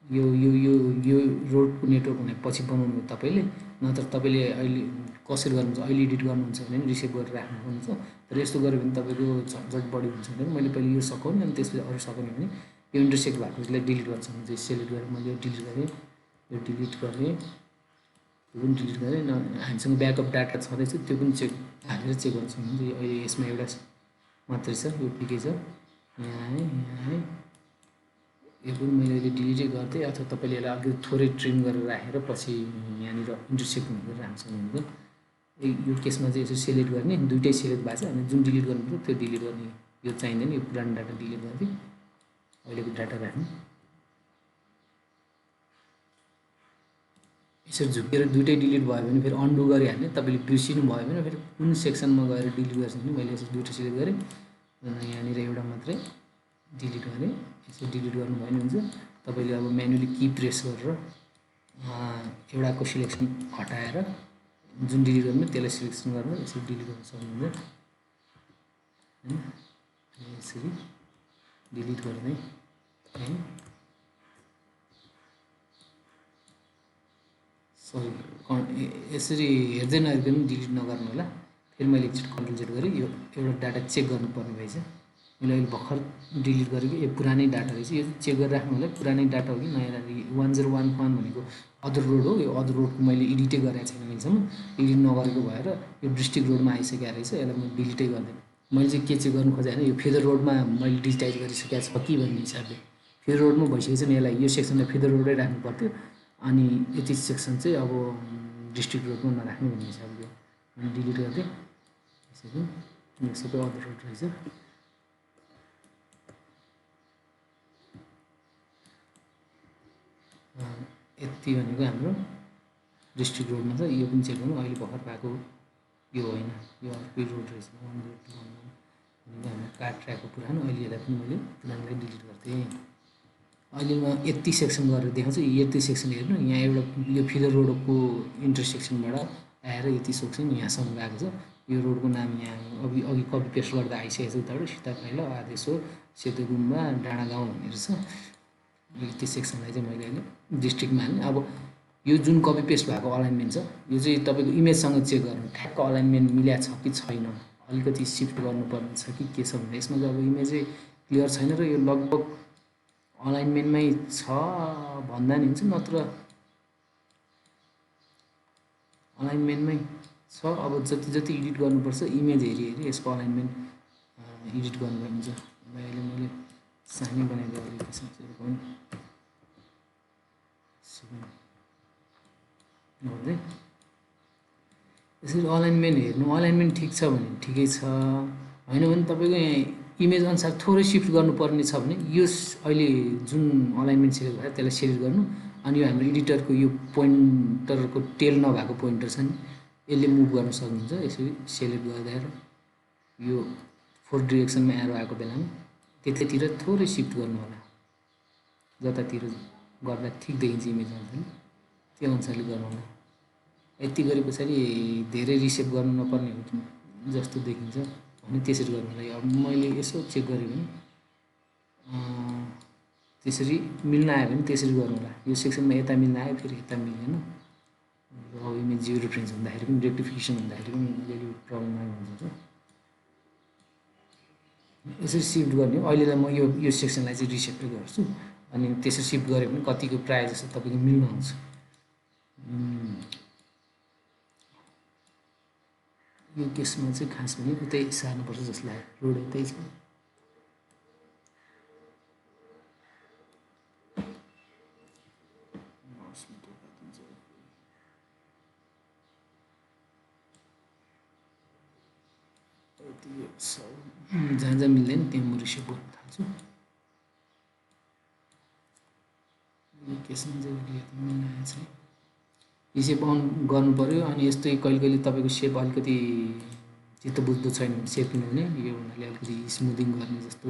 यो यो यो यो रोडको नेटवर्क हुने पछि बनाउनु हो तपाईँले, नत्र तपाईँले अहिले कसरी गर्नुहुन्छ, अहिले एडिट गर्नुहुन्छ भने रिसेभ गरेर राख्नुहुन्छ। तर यस्तो गऱ्यो भने तपाईँको झन्झट बढी हुन्छ भने मैले पहिले यो सकाउने अनि त्यसपछि अरू सकाउने भने यो इन्टरसेक्ट भएको यसलाई डिलिट गर्न सक्नुहुन्छ। सेलेक्ट गरेर मैले यो डिलिट गरेँ, यो डिलिट गरेँ, त्यो पनि डिलिट गरेँ। हामीसँग ब्याकअप डाटा छँदैछ त्यो पनि चेक हालेर चेक गर्न सक्नुहुन्छ। अहिले यसमा एउटा मात्रै छ, यो ठिकै छ। यहाँ आएँ यो पनि मैले अहिले डिलिटै गरिदिएँ, अथवा तपाईँले यसलाई अघि थोरै ट्रिम गरेर राखेर पछि यहाँनिर इन्टरसेक्ट हुँदै राख्न सक्नुहुन्छ। यो केसमा चाहिँ यसो सेलेक्ट गर्ने, दुइटै सेलेक्ट भएको छ, अनि जुन डिलिट गर्नुपर्छ त्यो डिलिट गर्ने। यो चाहिँदैन, यो पुरानो डाटा डिलिट गरिदिएँ, अहिलेको डाटा राख्नु। यसरी झुकेर दुइटै डिलिट भयो भने फेरि अन्डु गरिहाल्ने। तपाईँले बिर्सिनु भयो भने फेरि कुन सेक्सनमा गएर डिलिट गर्छ भने मैले यसरी दुइटै सेलेक्ट गरेँ, यहाँनिर एउटा मात्रै डिलिट गरेँ। यसो डिलिट गर्नुभयो भने हुन्छ। तपाईँले अब म्यानुअली की प्रेस गरेर एउटाको सिलेक्सन हटाएर जुन डिलिट गर्नु त्यसलाई सिलेक्सन गरेर यसरी डिलिट गर्न सक्नुहुन्छ हैन। यसरी डिलिट गर्दै है, सरी यसरी हेर्दै नहेर्दै पनि डिलिट नगर्नु होला। फेरि मैले एकचोटि कन्ट्रोल जेड गरेँ, यो एउटा डाटा चेक गर्नुपर्ने भएछ। मैले अहिले भर्खर डिलिट गरेको यो पुरानै डाटा रहेछ, यो चेक गरेर राख्नु होला पुरानै डाटा हो कि नयाँ डाटा। 1011 भनेको अदर रोड हो, यो अदर रोडको मैले एडिटै गरेको छैन अहिलेसम्म, एडिट नगरेको भएर यो डिस्ट्रिक्ट रोडमा आइसकेको रहेछ। यसलाई म डिलिटै गर्दैन। मैले चाहिँ के चाहिँ गर्नु खोजेँ होइन, यो फेदर रोडमा मैले डिजिटाइज गरिसकेको छ कि भन्ने हिसाबले फेदर रोडमा भइसकेको छ नि, यसलाई यो सेक्सनलाई फेदर रोडै राख्नु पर्थ्यो, अनि यति सेक्सन चाहिँ अब डिस्ट्रिक्ट रोडमा नराख्नु भन्ने हिसाबले मैले डिलिट गरिदिएँ। यसरी यो सबै अदर रोड रहेछ। यति भनेको हाम्रो डिस्ट्रिक्ट रोडमा छ। यो पनि चेक गर्नु, अहिले भर्खर भएको यो होइन, यो अर्कै रोड रहेछ। भनेको हाम्रो कार्ड ट्र्याकको पुरानो, अहिले यसलाई पनि मैले पुरानोलाई डिलिट गरिदिएँ। अहिले म यति सेक्सन गरेर देखाउँछु। यति सेक्सन हेर्नु, यहाँ एउटा यो फिदर रोडको इन्टरसेक्सनबाट आएर यति सेक्सन यहाँसम्म गएको छ। यो रोडको नाम यहाँ अघि कपी पेस्ट गर्दा आइसकेको छ उताबाट, सीता पाइला, आदेशो, सेतो गुम्बा, डाँडा गाउँ भन्ने रहेछ। यति सेक्सनलाई चाहिँ मैले अहिले डिस्ट्रिक्टमा हाल्ने। अब यो जुन कपी पेस्ट भएको अलाइनमेन्ट छ यो चाहिँ तपाईँको इमेजसँग चेक गर्नु, ठ्याक्क अलाइनमेन्ट मिलाएको छ कि छैन, अलिकति सिफ्ट गर्नुपर्ने छ कि के छ भने यसमा चाहिँ अब इमेजै क्लियर छैन र यो लगभग अलाइनमेन्टमै छ भन्दा नि हुन्छ, नत्र अलाइनमेन्टमै छ। अब जति जति एडिट गर्नुपर्छ इमेज हेरी हेरी यसको अलाइनमेन्ट एडिट गर्नुभयो हुन्छ। अहिले मैले सानै बनाइदिएँ अलिकति गर्दै यसरी अलाइनमेन्ट हेर्नु। अलाइनमेन्ट ठिक छ भने ठिकै छ, होइन भने तपाईँको यहाँ इमेज अनुसार थोरै सिफ्ट गर्नुपर्ने छ भने यो अहिले जुन अलाइनमेन्ट सेलेक्ट भयो त्यसलाई सेलेक्ट गर्नु, अनि यो हाम्रो एडिटरको यो पोइन्टरको टेल नभएको पोइन्टर छ नि यसले मुभ गर्न सक्नुहुन्छ। यसरी सेलेक्ट गर्दा यो 4 डिरेक्सनमा एरो आएको बेलामा त्यतैतिर थोरै सिफ्ट गर्नु होला, जतातिर गर्दा ठिक देखिन्छ इमेज अनुसारले त्यो अनुसारले गर्नु होला। यति गरे पछाडि धेरै रिसेप गर्नु नपर्ने जस्तो देखिन्छ भने त्यसरी गर्नु होला। अब मैले यसो चेक गरेँ भने त्यसरी मिल्न आयो भने त्यसरी गर्नु होला। यो सेक्सनमा यता मिल्न आयो फेरि यता मिलेन, अब इमेज जिरो रेफरेन्स हुँदाखेरि पनि रेक्टिफिकेसन हुँदाखेरि पनि अलिअलि प्रब्लम आइन्छ। यसरी सिफ्ट गर्ने हो। अहिलेलाई म यो सेक्सनलाई चाहिँ रिसेप्ट गर्छु, अनि त्यसरी सिफ्ट गऱ्यो भने कतिको प्रायः जस्तो तपाईँको मिल्न आउँछ। यो केसमा चाहिँ खास भने उतै सार्नुपर्छ जस्तो लाग्यो, रोड यतै छ। जहाँ जहाँ मिल्दैन त्यहाँ म रिसेप गर्न थाल्छु। केसमा चाहिँ मिलाएको छ रिसेप अन गर्नु पऱ्यो। अनि यस्तै कहिले कहिले तपाईँको सेप अलिकति चित्त बुझ्दो छैन भने सेप किनभने यो हुनाले अलिकति स्मुदिङ गर्ने जस्तो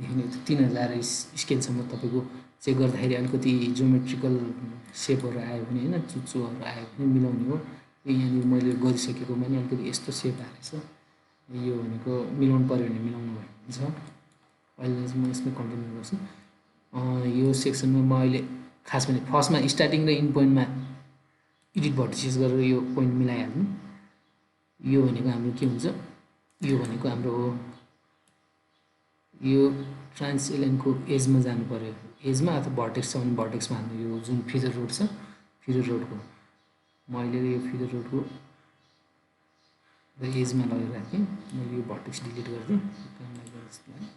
देखिने 3000 स्केलसम्म तपाईँको चेक गर्दाखेरि अलिकति जियोमेट्रिकल सेपहरू आयो भने होइन चुच्चोहरू आयो भने मिलाउने हो। यहाँनिर मैले गरिसकेकोमा नि अलिकति यस्तो सेप आएको छ। यो भनेको मिलाउनु पऱ्यो भने मिलाउनु हुन्छ। अहिले चाहिँ म यसमै कन्टिन्यू गर्छु। यो सेक्सनमा म अहिले खास भने फर्स्टमा स्टार्टिङ र इन्ड पोइन्टमा एडिट भर्टिसेस गरेर यो पोइन्ट मिलाइहाल्नु। यो भनेको हाम्रो के हुन्छ, यो भनेको हाम्रो हो यो ट्रान्स एलाइनको एजमा जानु पऱ्यो। एजमा अथवा भर्टेक्स छ भने भर्टेक्समा हाल्नु। यो जुन फिडर रोड छ फिडर रोडको म अहिले यो फिडर रोडको एजमा लगेर राखेँ। मैले यो भर्टेक्स डिलिट गरिदिएँ काम लाग्यो जस्तो लाग्यो।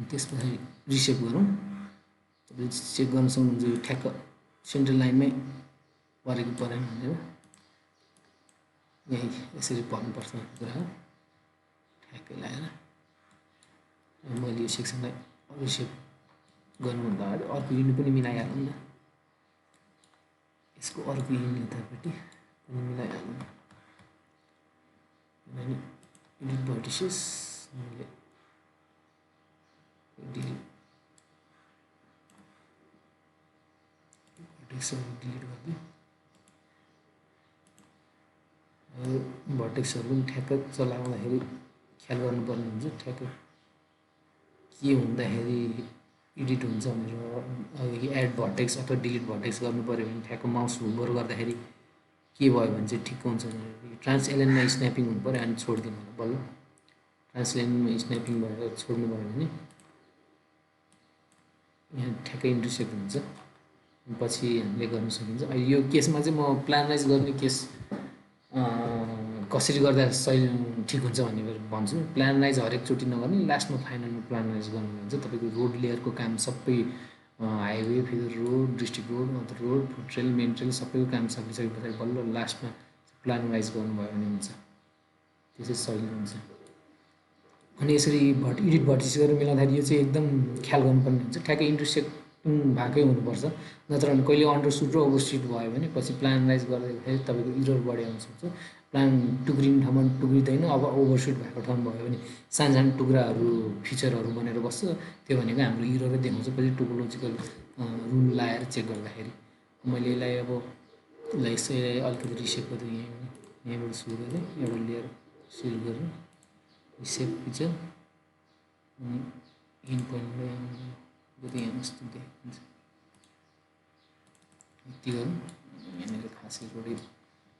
त्यसपछि रिसेप गरौँ। तपाईँले चेक गर्न सक्नुहुन्छ यो ठ्याक्क सेन्ट्रल लाइनमै परेको परेन भनेर। यही यसरी पर्नुपर्छ कुरा हो ठ्याक्कै लगाएर। मैले यो सेक्सनलाई रिसेप गर्नुभन्दा अगाडि अर्को युनिट पनि मिलाइहालौँ न। यसको अर्को युनिट यतापट्टि पनि मिलाइहालौँ किनभने एडिट भर्टिसेस मैले डिलिट भर्टेक्सहरू डिलिट गरिदिएँ। भर्टेक्सहरू पनि ठ्याक्क चलाउँदाखेरि ख्याल गर्नुपर्ने हुन्छ। ठ्याक्क के हुँदाखेरि एडिट हुन्छ भनेर एड भर्टेक्स अथवा डिलिट भर्टेक्स गर्नु पऱ्यो भने ठ्याक्क माउस हुबर गर्दाखेरि के भयो भने चाहिँ ठिक्क हुन्छ भनेर ट्रान्स एलाइनमा स्न्यापिङ हुनु पऱ्यो। अनि छोडिदिनु बल्ल ट्रान्स एलाइनमा स्न्यापिङ भएर छोड्नु भयो भने यहाँ ठ्याक्कै इन्टरसेक्ट हुन्छ। पछि हामीले गर्न सकिन्छ। यो केसमा चाहिँ म प्लानराइज गर्ने केस कसरी गर्दा सही ठिक हुन्छ भनेर भन्छु। प्लानराइज हरेकचोटि नगर्ने, लास्टमा फाइनलमा प्लानराइज गर्नु हुन्छ। तपाईँको रोड लेयरको काम सबै highway feeder road district road other road foot trail main trail सबैको काम सकिसके पछाडि बल्ल लास्टमा प्लानराइज गर्नुभयो भने हुन्छ। त्यो चाहिँ सही हुन्छ। अनि यसरी एडिट भर्टिसेस गरेर मिलाउँदाखेरि यो चाहिँ एकदम ख्याल गर्नुपर्ने हुन्छ। ठ्याक्कै इन्टरसेक्टिङ भएकै हुनुपर्छ। नत्र भने कहिले अन्डरसुट र ओभरसुट भयो भने पछि प्लानराइज गर्दाखेरि तपाईँको इरर बढी आउन सक्छ। प्लान टुक्रिने ठाउँमा टुक्रिँदैन। अब ओभरसुट भएको ठाउँमा भयो भने सानो सानो टुक्राहरू फिचरहरू बनेर बस्छ। त्यो भनेको हाम्रो इररै देखाउँछ पछि टोपोलोजिकल रुल लगाएर चेक गर्दाखेरि। मैले यसलाई अब यसै अलिकति रिसेप गरेँ। यहाँबाट सुरु गरेँ, एउटा लेयर सुरु गरेँ रिसेप फिचर अनि इन पोइन्टलाई यहाँ जस्तो देखिन्छ यति गरौँ। यहाँनिर खासै रोडै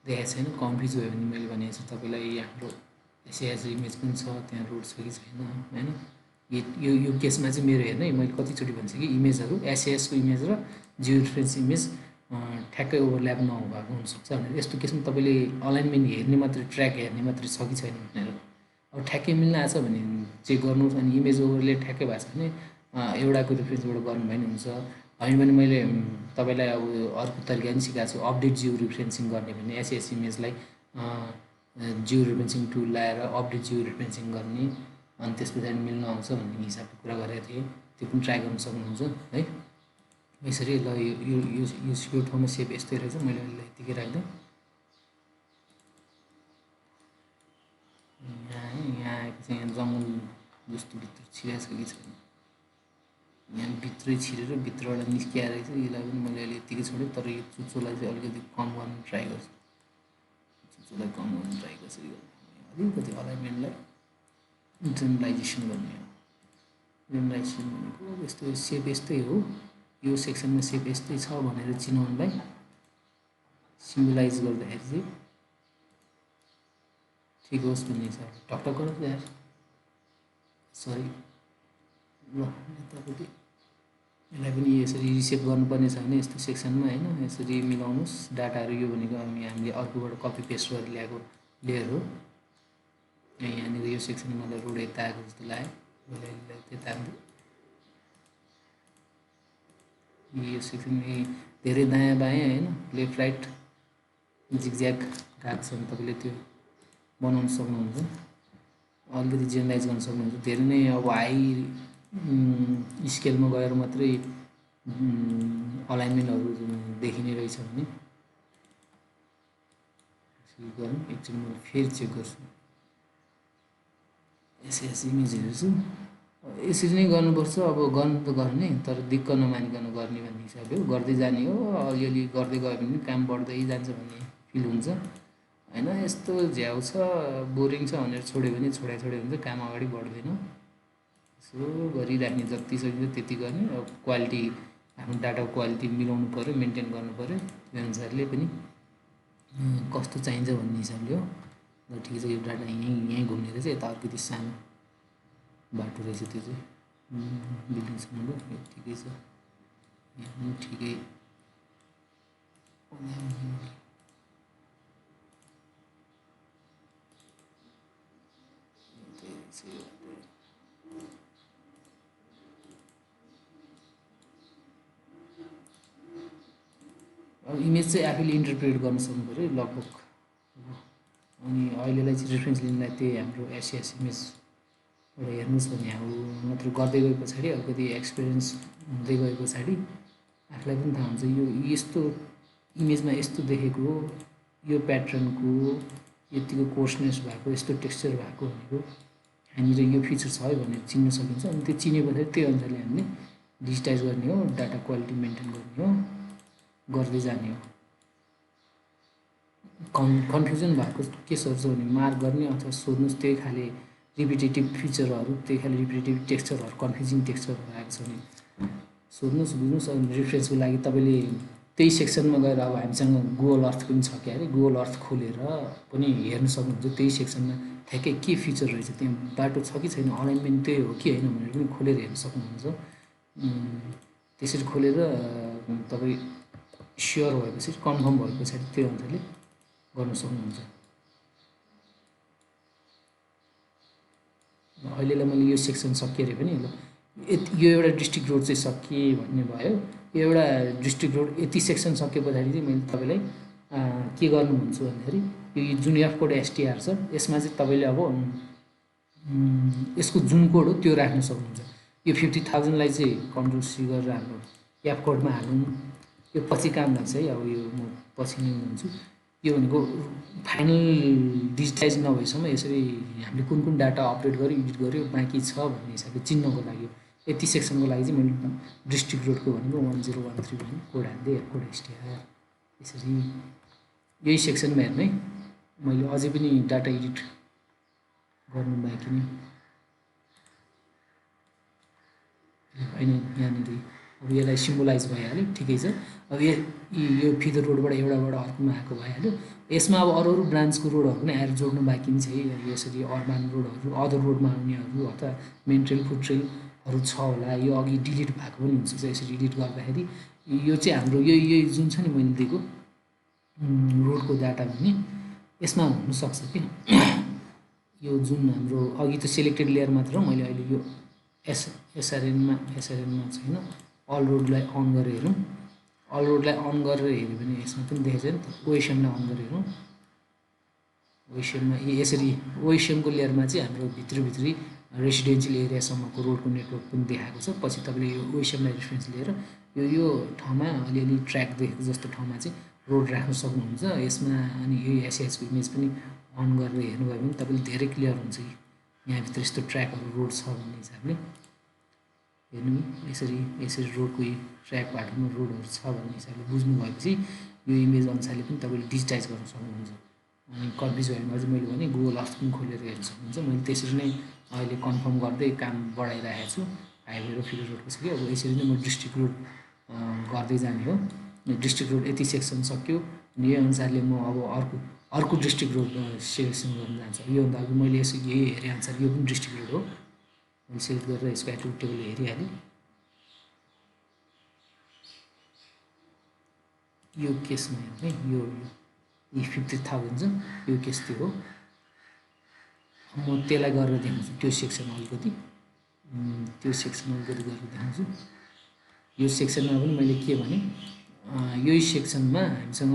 देखाएको छैन। कन्फ्युज भयो भने मैले भनेको छु तपाईँलाई हाम्रो एसएएस इमेज पनि छ, त्यहाँ रोड छ कि छैन होइन। यो केसमा चाहिँ मेरो हेर्नु है, मैले कतिचोटि भनिसकेँ इमेजहरू एसएएसको इमेज र जियो रेफरेन्स इमेज ठ्याक्कै ओभरल्याप नभएको हुनसक्छ भनेर। यस्तो केसमा तपाईँले अलाइनमेन्ट हेर्ने मात्रै ट्र्याक हेर्ने मात्रै छ कि छैन भनेर अब ठ्याक्कै मिल्न आएको छ भने चेक गर्नुहोस्। अनि इमेज ओभरले ठ्याक्कै भएको छ भने एउटाको रेफरेन्सबाट गर्नुभयो भने हुन्छ। होइन भने मैले तपाईँलाई अब अर्को तरिका पनि सिकाएको छु अपडेट जियो रिफरेन्सिङ गर्ने भन्ने। एसएस इमेजलाई जियो रिफरेन्सिङ टुल लगाएर अपडेट जियो रिफरेन्सिङ गर्ने अनि त्यस पछाडि मिल्न आउँछ भन्ने हिसाबको कुरा गरेको थिएँ। त्यो पनि ट्राई गर्न सक्नुहुन्छ है। यसरी ल यो ठाउँमा सेप यस्तै रहेछ। मैले यसलाई यत्तिकै राख्दै यहाँ आएपछि यहाँ जङ्गल जस्तो भित्र छिरेको छ कि छैन, यहाँ भित्रै छिरेर भित्रबाट निस्किएर रहेछ। यसलाई पनि मैले अहिले यत्तिकै छोडेँ। तर यो चुच्चोलाई चाहिँ अलिकति कम गर्न ट्राई गर्छु। चुच्चोलाई कम गर्न ट्राई गर्छु। अलिकति अलाइनमेन्टलाई जनरलाइजेसन गर्ने हो। जनरलाइजेसन भनेको यस्तो सेप यस्तै हो। यो सेक्सनमा सेप यस्तै छ भनेर चिनाउनलाई सिम्बलाइज गर्दाखेरि चाहिँ ठिक होस् भन्ने हिसाबले टकटक गर्नु यार सरी ल यतापट्टि यसलाई पनि यसरी रिसेप गर्नुपर्ने छ भने यस्तो सेक्सनमा होइन यसरी मिलाउनुहोस्। डाटाहरू यो भनेको हामीले अर्कोबाट कपी पेस्ट गरेर ल्याएको लेयर हो। यहाँनिर यो सेक्सनमा मलाई रोड यता आएको जस्तो लाग्यो। मैले यसलाई त्यता यो सेक्सन धेरै दायाँ बायाँ होइन, लेफ्ट राइट जिगज्याग गएको छ भने तपाईँले त्यो बनाउन सक्नुहुन्छ। अलिकति जेनरलाइज गर्न सक्नुहुन्छ। धेरै नै अब हाई स्केलमा गएर मात्रै अलाइनमेन्टहरू देखिने रहेछ भने गरौँ। एकचोटि म फेरि चेक गर्छु। एसएस इमेज हेर्छु। यसरी नै गर्नुपर्छ। अब गर्नु त गर्ने, तर दिक्क नमानिकन गर्ने भन्ने हिसाबले हो, गर्दै जाने हो। अलिअलि गर्दै गयो भने काम बढ्दै जान्छ भन्ने फिल हुन्छ होइन। यस्तो झ्याउ छ, बोरिङ छ भनेर छोड्यो भने छोड्यो हुन्छ, काम अगाडि बढ्दैन। यसो गरिराख्ने, जति सकिन्छ त्यति गर्ने। अब क्वालिटी, आफ्नो डाटाको क्वालिटी मिलाउनु पऱ्यो, मेन्टेन गर्नु पऱ्यो। त्यो अनुसारले पनि कस्तो चाहिन्छ भन्ने हिसाबले हो। ल ठिकै छ, यो डाटा यहीँ घुम्ने रहेछ। यता अलिकति सानो बाटो रहेछ, त्यो चाहिँ बिल्डिङसम्म हो। यो ठिकै छ, यहाँ पनि ठिकै। अब इमेज चाहिँ आफैले इन्टरप्रेट गर्न सक्नु पऱ्यो लगभग। अनि अहिलेलाई चाहिँ रेफरेन्स लिनलाई त्यही हाम्रो एसएस इमेजबाट हेर्नुहोस् भने अब मात्र गर्दै गए पछाडि अलिकति एक्सपिरियन्स हुँदै गए पछाडि आफूलाई पनि थाहा हुन्छ यो यस्तो इमेजमा यस्तो देखेको हो, यो प्याटर्नको यतिको कोर्सनेस भएको, यस्तो टेक्सचर भएको भनेको यहाँनिर यो फिचर छ है भनेर चिन्न सकिन्छ। अनि त्यो चिने पछाडि त्यही अनुसारले हामीले डिजिटाइज गर्ने हो, डाटा क्वालिटी मेन्टेन गर्ने हो, गर्दै जाने हो। कन्फ्युजन भएको केसहरू छ भने मार्क गर्ने अथवा सोध्नुहोस्। त्यही खाले रिपिटेटिभ फिचरहरू, त्यही खाले रिपिटेटिभ टेक्सचरहरू, कन्फ्युजिङ टेक्सचरहरू आएको छ भने सोध्नुहोस्, बुझ्नुहोस्। अनि रेफरेन्सको लागि तपाईँले त्यही सेक्सनमा गएर, अब हामीसँग गुगल अर्थ पनि छ क्या अरे, गुगल अर्थ खोलेर पनि हेर्न सक्नुहुन्छ। त्यही सेक्सनमा ठ्याक्कै के फिचर रहेछ, त्यहाँ बाटो छ कि छैन, अलाइनमेन्ट त्यही हो कि होइन भनेर पनि खोलेर हेर्न सक्नुहुन्छ। त्यसरी खोलेर तपाईँ स्योर भएपछि, कन्फर्म भए पछाडि त्यो अनुसारले गर्न सक्नुहुन्छ। अहिलेलाई मैले यो सेक्सन सकियो अरे पनि ल यो एउटा डिस्ट्रिक्ट रोड चाहिँ सकिए भन्ने भयो। यो एउटा डिस्ट्रिक्ट रोड यति सेक्सन सके पछाडि चाहिँ मैले तपाईँलाई के गर्नु भन्छु भन्दाखेरि यो जुन एफ कोड एसटिआर छ यसमा चाहिँ तपाईँले अब यसको जुन कोड हो त्यो राख्न सक्नुहुन्छ। यो 50,000लाई चाहिँ कन्ट्रोल सी गरेर हाम्रो एफ कोडमा हाल्नु। यो पछि काम लाग्छ है, अब यो म पछि नै भन्छु। यो भनेको फाइनल डिजिटाइज नभएसम्म यसरी हामीले कुन कुन डाटा अपडेट गऱ्यो, एडिट गऱ्यो, बाँकी छ भन्ने हिसाबले चिन्नको लागि हो। यति सेक्सनको लागि चाहिँ मैले डिस्ट्रिक्ट रोडको भनेको 1013 भन्ने कोड हाल्दै एफ कोड एसटिआर। यसरी यही सेक्सनमा हेर्नु है, मैले अझै पनि डाटा एडिट गर्नु बाँकी नै होइन। यहाँनिर अब यसलाई सिम्बोलाइज भइहाल्यो, ठिकै छ। अब यो फिदर रोडबाट एउटाबाट अर्कोमा आएको भइहाल्यो। यसमा अब अरू ब्रान्चको रोडहरू पनि आएर जोड्नु बाँकी नै छ है। यसरी अर्बान रोडहरू, अदर रोडमा आउनेहरू अथवा मेन ट्रेल, फुड ट्रेलहरू छ होला। यो अघि डिलिट भएको पनि हुनसक्छ। यसरी एडिट गर्दाखेरि यो चाहिँ हाम्रो यो जुन छ नि मैले दिएको रोडको डाटा भन्ने, यसमा हुनसक्छ कि यो जुन हाम्रो अघि त सेलेक्टेड लेयर मात्र हो। मैले अहिले यो एसआरएनमा छैन, अल रोडलाई अन गरेर हेरौँ। अल रोडलाई अन गरेर हेऱ्यो भने यसमा पनि देखेको छ नि त। ओएसएमलाई अन गरेर हेरौँ। ओएसएममा यसरी ओएसएमको लेयरमा चाहिँ हाम्रो भित्री रेसिडेन्सियल एरियासम्मको रोडको नेटवर्क पनि देखाएको छ। पछि तपाईँले यो ओएसएमलाई रेफरेन्स लिएर यो ठाउँमा अलिअलि ट्र्याक देखेको जस्तो ठाउँमा चाहिँ रोड राख्न सक्नुहुन्छ यसमा। अनि यो एसएसको इमेज पनि अन गरेर हेर्नुभयो भने तपाईँले धेरै क्लियर हुन्छ कि यहाँभित्र यस्तो ट्र्याकहरू रोड छ भन्ने हिसाबले हेर्नु। यसरी रोडको ट्र्याक बाटोमा रोडहरू छ भन्ने हिसाबले बुझ्नु भएपछि यो इमेज अनुसारले पनि तपाईँले डिजिटाइज गर्न सक्नुहुन्छ। अनि कन्फ्युज भयो भने अझै मैले भने गुगल अर्थ पनि खोलेर हेर्न सक्नुहुन्छ। मैले त्यसरी नै अहिले कन्फर्म गर्दै काम बढाइरहेको छु। हाइवे र फिडर रोडको छ कि अब यसरी नै म डिस्ट्रिक्ट रोड गर्दै जाने हो। डिस्ट्रिक्ट रोड यति सेक्सन सक्यो अनि यही अनुसारले म अब अर्को डिस्ट्रिक्ट रोड सेलेक्सन गर्न जान्छु। योभन्दा अघि मैले यसो यही हेरे अनुसार यो पनि डिस्ट्रिक्ट रोड हो। मैले सेलेक्ट गरेर यसको एट्रिब्युट टेबल हेरिहालेँ। यो केसमा हेर्नु है, यो 50,000 छ, यो केस त्यो हो। म त्यसलाई गरेर देखाउँछु, त्यो सेक्सन अलिकति गरेर देखाउँछु। यो सेक्सनमा पनि मैले के भने यही सेक्सनमा हामीसँग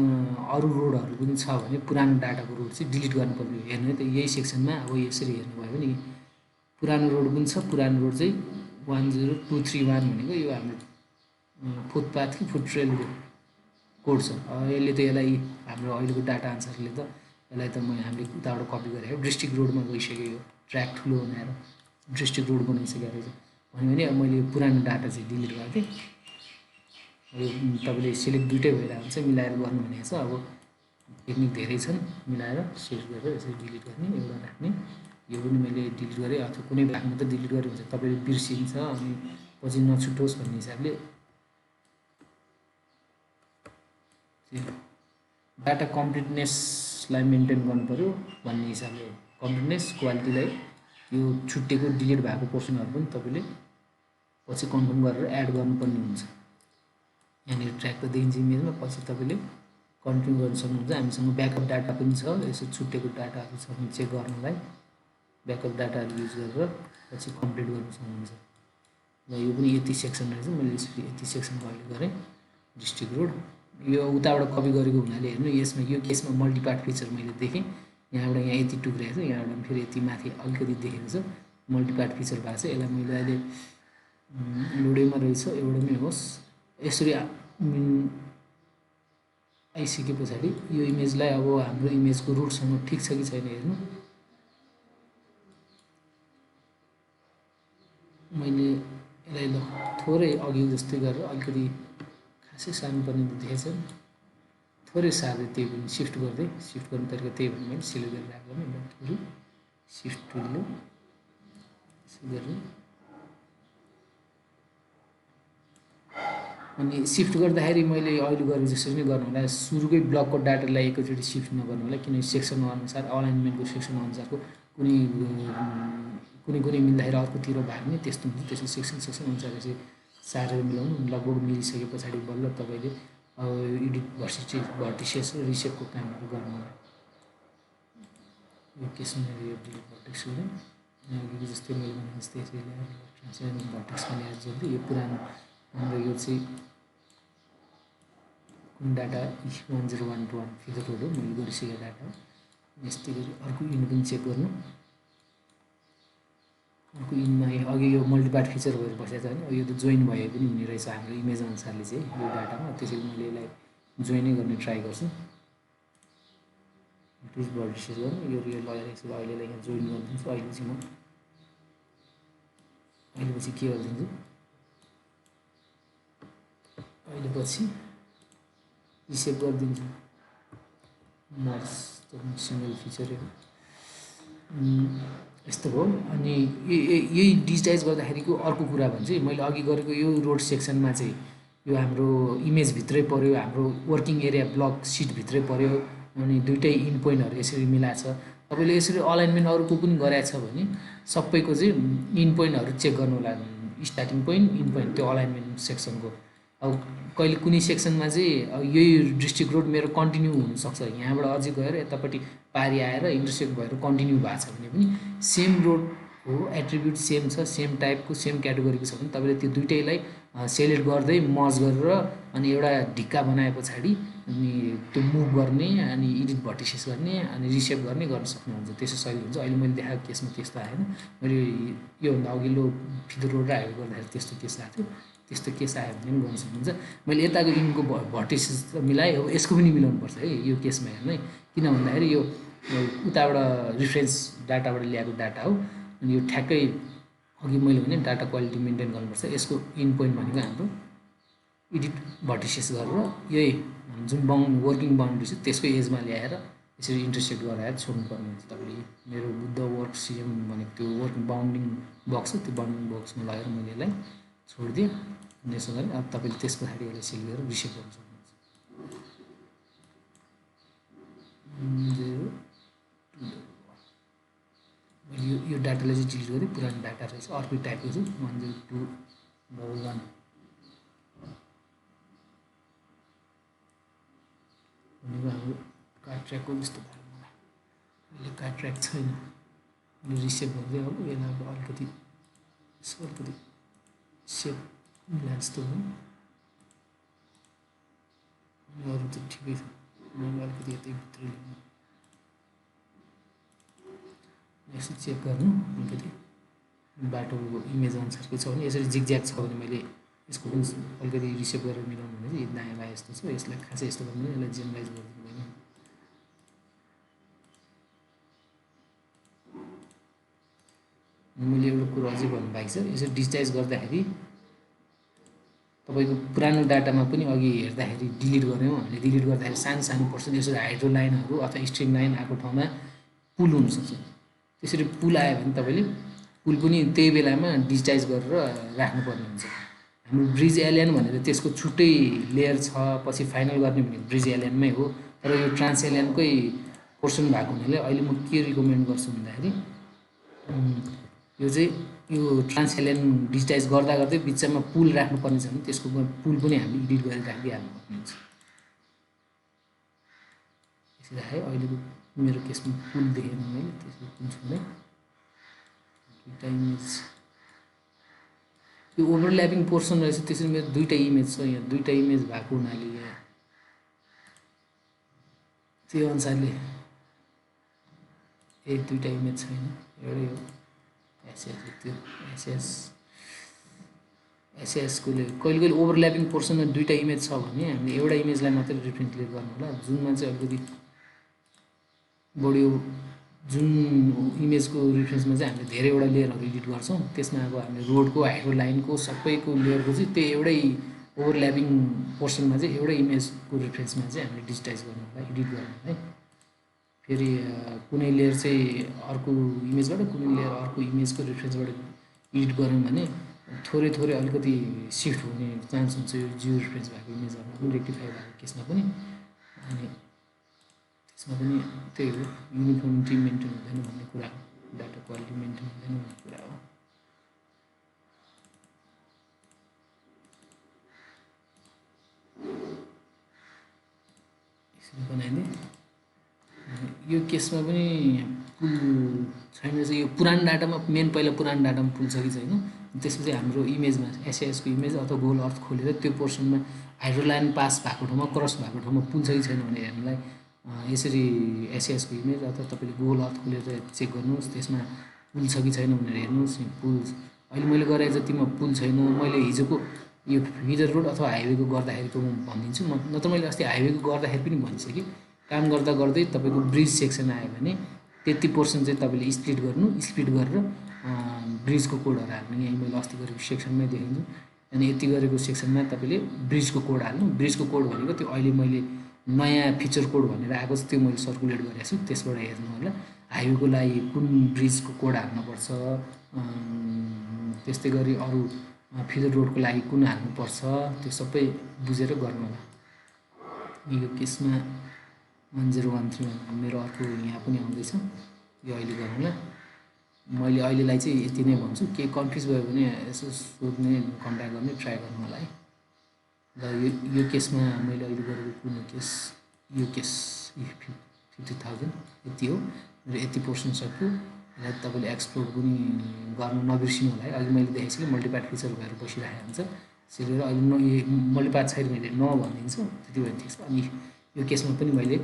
अरू रोडहरू पनि छ भने पुरानो डाटाको रोड चाहिँ डिलिट गर्नुपर्ने हेर्नु है त यही सेक्सनमा अब यसरी हेर्नुभयो भने पुरानो रोड पनि छ पुरानो रोड चाहिँ 10231 भनेको यो हाम्रो फुटपाथ कि फुट ट्रेलको कोड छ यसले त यसलाई हाम्रो अहिलेको डाटा अनुसारले त यसलाई त हामीले उताबाट कपी गरेको डिस्ट्रिक्ट रोडमा गइसक्यो यो ट्र्याक ठुलो बनाएर डिस्ट्रिक्ट रोड बनाइसकेको रहेछ भन्यो भने अब मैले पुरानो डाटा चाहिँ डिलिट गरेको थिएँ यो तपाईँले सिलेक्ट दुइटै भइरहेको हुन्छ मिलाएर गर्नु भनेको छ अब टेक्निक धेरै छन् मिलाएर सेट गरेर यसरी डिलिट गर्ने एउटा राख्ने यो पनि मैले डिलिट गरेँ अथवा कुनै भागमा त डिलिट गरेँ हुन्छ तपाईँले बिर्सिन्छ अनि पछि नछुटोस् भन्ने हिसाबले डाटा कम्प्लिटनेसलाई मेन्टेन गर्नु पऱ्यो भन्ने हिसाबले कम्प्लिटनेस क्वालिटीलाई यो छुट्टिएको डिलिट भएको पोर्सनहरू पनि तपाईँले पछि कन्फर्म गरेर एड गर्नुपर्ने हुन्छ यहाँनिर ट्र्याक त देखिन्छ इमेजमा पछि तपाईँले कन्टिन्यू गर्न सक्नुहुन्छ हामीसँग ब्याकअप डाटा पनि छ यसो छुट्टिएको डाटाहरू छ भने चेक गर्नलाई ब्याकअप डाटाहरू युज गरेर पछि कम्प्लिट गर्न सक्नुहुन्छ र यो पनि यति सेक्सन रहेछ मैले यसरी यति सेक्सनको अहिले गरेँ डिस्ट्रिक्ट रोड यो उताबाट कपी गरेको हुनाले हेर्नु यसमा यो केसमा मल्टिपार्ट फिचर मैले देखेँ यहाँबाट यहाँ यति टुक्रेको छ यहाँबाट फेरि यति माथि अलिकति देखेको छ मल्टिपार्ट फिचर भएको छ यसलाई मैले अहिले लोडेमा रहेछ एउटामै होस् यसरी आइसके पछाडि यो इमेजलाई अब हाम्रो इमेजको रुटसँग ठिक छ कि छैन हेर्नु मैले यसलाई ल थोरै अघि जस्तै गरेर अलिकति खासै सानो पर्ने देखेछ थोरै सार्दै त्यही पनि सिफ्ट गर्दै सिफ्ट गर्ने तरिका त्यही भने मैले सिलेक्ट गरेर राख्दैन एउटा सिफ्ट टुलले यसो गरेर अनि सिफ्ट गर्दाखेरि मैले अहिले गरेको जसरी नै गर्नु होला सुरुकै ब्लकको डाटालाई एकैचोटि सिफ्ट नगर्नु होला किनकि सेक्सन अनुसार अलाइनमेन्टको सेक्सन अनुसारको कुनै कुनै मिल्दाखेरि अर्कोतिर भाग्ने त्यस्तो हुन्छ त्यसको सेक्सन अनुसार यसरी सारेर मिलाउनु लगभग मिलिसके पछाडि बल्ल तपाईँले अब एडिट भर्टिसेस र रिसेपको कामहरू गर्नु यो केसमा यो डिलिट भर्टेक्स गरेँ अघि जस्तै मैले भने जस्तै यसरी ल्याएर ट्रान्सलेसन भर्टेक्समा ल्याएर जोड्दै यो पुरानो हाम्रो यो चाहिँ कुन डाटा 10121 फिगर रोड हो मैले गरिसकेको डाटा हो यस्तै गरी अर्को इन पनि चेक गर्नु अर्को इनमा अघि यो मल्टिपार्ट फिचर भएर बसेको छ भने यो त जोइन भए पनि हुने रहेछ हाम्रो इमेज अनुसारले चाहिँ यो डाटामा त्यसैले मैले यसलाई जोइनै गर्ने ट्राई गर्छु प्लिज भर्टिसेस गर्नु यो रियल लगाइरहेको छु अहिलेलाई यहाँ जोइन गरिदिन्छु अहिले चाहिँ म अहिले पछि के गरिदिन्छु अहिले पछि रिसेभ गरिदिन्छु मर्ज सिङ्गल फिचर यस्तो हो अनि यही डिजिटाइज गर्दाखेरिको अर्को कुरा भने चाहिँ मैले अघि गरेको यो रोड सेक्सनमा चाहिँ यो हाम्रो इमेजभित्रै पऱ्यो हाम्रो वर्किङ एरिया ब्लक सिटभित्रै पऱ्यो अनि दुइटै इन पोइन्टहरू यसरी मिलाएको छ तपाईँले यसरी अलाइनमेन्ट अरूको पनि गराएको छ भने सबैको चाहिँ इन पोइन्टहरू चेक गर्नु होला स्टार्टिङ पोइन्ट इन पोइन्ट त्यो अलाइनमेन्ट सेक्सनको अब कहिले कुनै सेक्सनमा चाहिँ यही डिस्ट्रिक्ट रोड मेरो कन्टिन्यू हुनसक्छ यहाँबाट अझै गएर यतापट्टि पारी आएर इन्टरसेक्ट भएर कन्टिन्यू भएको छ भने पनि सेम रोड हो एट्रिब्युट सेम छ सेम टाइपको सेम क्याटेगोरीको छ भने तपाईँले त्यो दुइटैलाई सेलेक्ट गर्दै मर्ज गरेर अनि एउटा ढिक्का बनाए पछाडि अनि त्यो मुभ गर्ने अनि एडिट भर्टिसेस गर्ने अनि रिसेप गर्ने गर्न सक्नुहुन्छ त्यसो सही हुन्छ अहिले मैले देखाएको केसमा त्यस्तो आएन मैले योभन्दा अघिल्लो फिदर रोड र हाइवे गर्दाखेरि त्यस्तो केस आएको थियो त्यस्तो केस आयो भने पनि गर्न सक्नुहुन्छ मैले यताको इनको भर्टिसेस मिलाएँ अब यसको पनि मिलाउनुपर्छ है यो केसमा हेर्नु है किन भन्दाखेरि यो उताबाट रिफरेन्स डाटाबाट ल्याएको डाटा हो अनि यो ठ्याक्कै अघि मैले भने डाटा क्वालिटी मेन्टेन गर्नुपर्छ यसको इन पोइन्ट भनेको हाम्रो एडिट भर्टिसेस गरेर यही जुन वर्किङ बााउन्ड्री छ त्यसको एजमा ल्याएर यसरी इन्टरसेक्ट गराएर छोड्नुपर्ने हुन्छ तपाईँले मेरो बुद्ध वर्क सिएम भनेको त्यो वर्किङ बााउन्डिङ बक्स छ त्यो बााउन्डिङ बक्समा लगाएर मैले यसलाई छोडिदिएँ अनि यसो गरेँ अब तपाईँले त्यस पछाडि यसलाई सेल गरेर रिसेप गर्न सक्नुहुन्छ यो डाटालाई चाहिँ डिलिट गरेँ पुरानो डाटा रहेछ अर्कै टाइपको छ 10211 भनेको हाम्रो कार्ड ट्र्याकको जस्तो भयो मलाई अहिले कार्ड ट्र्याक छैन अनि रिसेप गर्दै अब यसलाई अलिकति सेप मिलाएर जस्तो हो अरू त ठिकै छ। मैले अलिकति यतै भित्र ल्याउनु यसो चेक गर्नु अलिकति बाटोको इमेज अनुसारको छ भने यसरी जिगज्याग छ भने मैले यसको पनि अलिकति रिसेप गरेर मिलाउनु भने चाहिँ दायाँ बायाँ यस्तो छ यसलाई खासै यस्तो गर्नु यसलाई जेनरलाइज गरिदिनु भएन। मैले एउटा कुरो अझै भन्नु बाँकी छ यसरी डिजिटाइज गर्दाखेरि तपाईँको पुरानो डाटामा पनि अघि हेर्दाखेरि डिलिट गऱ्यौँ हामीले डिलिट गर्दाखेरि सानो सानो पर्सन यसरी हाइड्रो लाइनहरू अथवा स्ट्रिङ लाइन आएको ठाउँमा पुल हुनसक्छ। त्यसरी पुल आयो भने तपाईँले पुल पनि त्यही बेलामा डिजिटाइज गरेर राख्नुपर्ने हुन्छ। हाम्रो ब्रिज एलियन भनेर त्यसको छुट्टै लेयर छ पछि फाइनल गर्ने भनेको ब्रिज एलियनमै हो। तर यो ट्रान्स एलियनकै पोर्सन भएको हुनाले अहिले म के रिकमेन्ड गर्छु भन्दाखेरि यो चाहिँ यो ट्रान्स एलियन डिजिटाइज गर्दा गर्दै बिचमा पुल राख्नुपर्ने छ भने त्यसको पुल पनि हामीले एडिट गरेर राखिदिइहाल्नुपर्ने हुन्छ। यसरी राखेँ अहिलेको मेरो केसमा पुल देखेन मैले त्यसको कुन छ भने दुईवटा इमेज यो ओभरल्यापिङ पोर्सन रहेछ। त्यसरी मेरो दुईवटा इमेज छ यहाँ दुईवटा इमेज भएको हुनाले यहाँ त्यो अनुसारले दुईवटा इमेज छैन एउटै हो। एसएस त्यो एसएसको कहिले कहिले ओभरल्यापिङ पोर्सनमा दुईवटा इमेज छ भने हामीले एउटा इमेजलाई मात्रै रेफरेन्स लिएर गर्नु होला। जुनमा चाहिँ अलिकति बढी जुन इमेजको रेफरेन्समा चाहिँ हामीले धेरैवटा लेयरहरू एडिट गर्छौँ त्यसमा अब हामीले रोडको हाइड्रो लाइनको सबैको लेयरको चाहिँ त्यो एउटै ओभरल्यापिङ पोर्सनमा चाहिँ एउटै इमेजको रेफरेन्समा चाहिँ हामीले डिजिटाइज गर्नु होला एडिट गर्नु है। फेरि कुनै लेयर चाहिँ अर्को इमेजबाट कुनै लेयर अर्को इमेजको रेफरेन्सबाट एडिट गऱ्यौँ भने थोरै थोरै अलिकति सिफ्ट हुने चान्स हुन्छ यो जियो रेफरेन्स भएको इमेजहरूमा पनि रेक्टिफाई भएको केसमा पनि। अनि त्यसमा पनि त्यही हो युनिफर्मिटी मेन्टेन हुँदैन भन्ने कुरा हो डाटा क्वालिटी मेन्टेन हुँदैन भन्ने कुरा हो। यसरी बनाइदिएँ। यो केसमा पनि पुल छैन चाहिँ यो पुरानो डाटामा मेन पहिला पुरानो डाटामा पुल छ कि छैन त्यसपछि हाम्रो इमेजमा एसएसको इमेज अथवा गुगल अर्थ खोलेर त्यो पोर्सनमा हाइड्रो लाइन पास भएको ठाउँमा क्रस भएको ठाउँमा पुल छ कि छैन भने हेर्नलाई यसरी एसएसको इमेज अथवा तपाईँले गुगल अर्थ खोलेर चेक गर्नुहोस् त्यसमा पुल छ कि छैन भनेर हेर्नुहोस्। पुल अहिले मैले गरे जतिमा पुल छैन। मैले हिजोको यो फिडर रोड अथवा हाइवेको गर्दाखेरिको म भनिदिन्छु नत्र मैले अस्ति हाइवेको गर्दाखेरि पनि भनिसकेँ। काम गर्दा गर्दै तपाईँको ब्रिज सेक्सन आयो भने त्यति पोर्सन चाहिँ तपाईँले स्प्लिट गर्नु स्प्लिट गरेर ब्रिजको कोडहरू हाल्नु। यहीँ मैले अस्ति गरेको सेक्सनमै देखिन्छु। अनि यति गरेको सेक्सनमा तपाईँले ब्रिजको कोड हाल्नु। ब्रिजको कोड भनेको त्यो अहिले मैले नयाँ फिचर कोड भनेर आएको छ त्यो मैले सर्कुलेट गरेको छु त्यसबाट हेर्नु होला। हाइवेको लागि कुन ब्रिजको कोड हाल्नुपर्छ त्यस्तै गरी अरू फिचर रोडको लागि कुन हाल्नुपर्छ त्यो सबै बुझेर गर्नु होला। यो केसमा 1013 मेरो अर्को यहाँ पनि आउँदैछ यो अहिले गरौँला। मैले अहिलेलाई चाहिँ यति नै भन्छु के कन्फ्युज भयो भने यसो सोध्ने कन्ट्याक्ट गर्ने ट्राई गर्नु होला है। र यो केसमा मैले अहिले गरेको कुन केस यो केस 50,000 यति हो र यति पोर्सन सक्यो। र तपाईँले एक्सप्लोर पनि गर्नु नबिर्सिनु होला है। अघि मैले देखाइसकेँ मल्टिपार्ट फिचर भएर बसिरहेको हुन्छ त्यसरी अहिले मल्टिपार्ट छैन मैले भनिदिन्छु त्यति भयो ठिक छ। अनि यो केसमा पनि मैले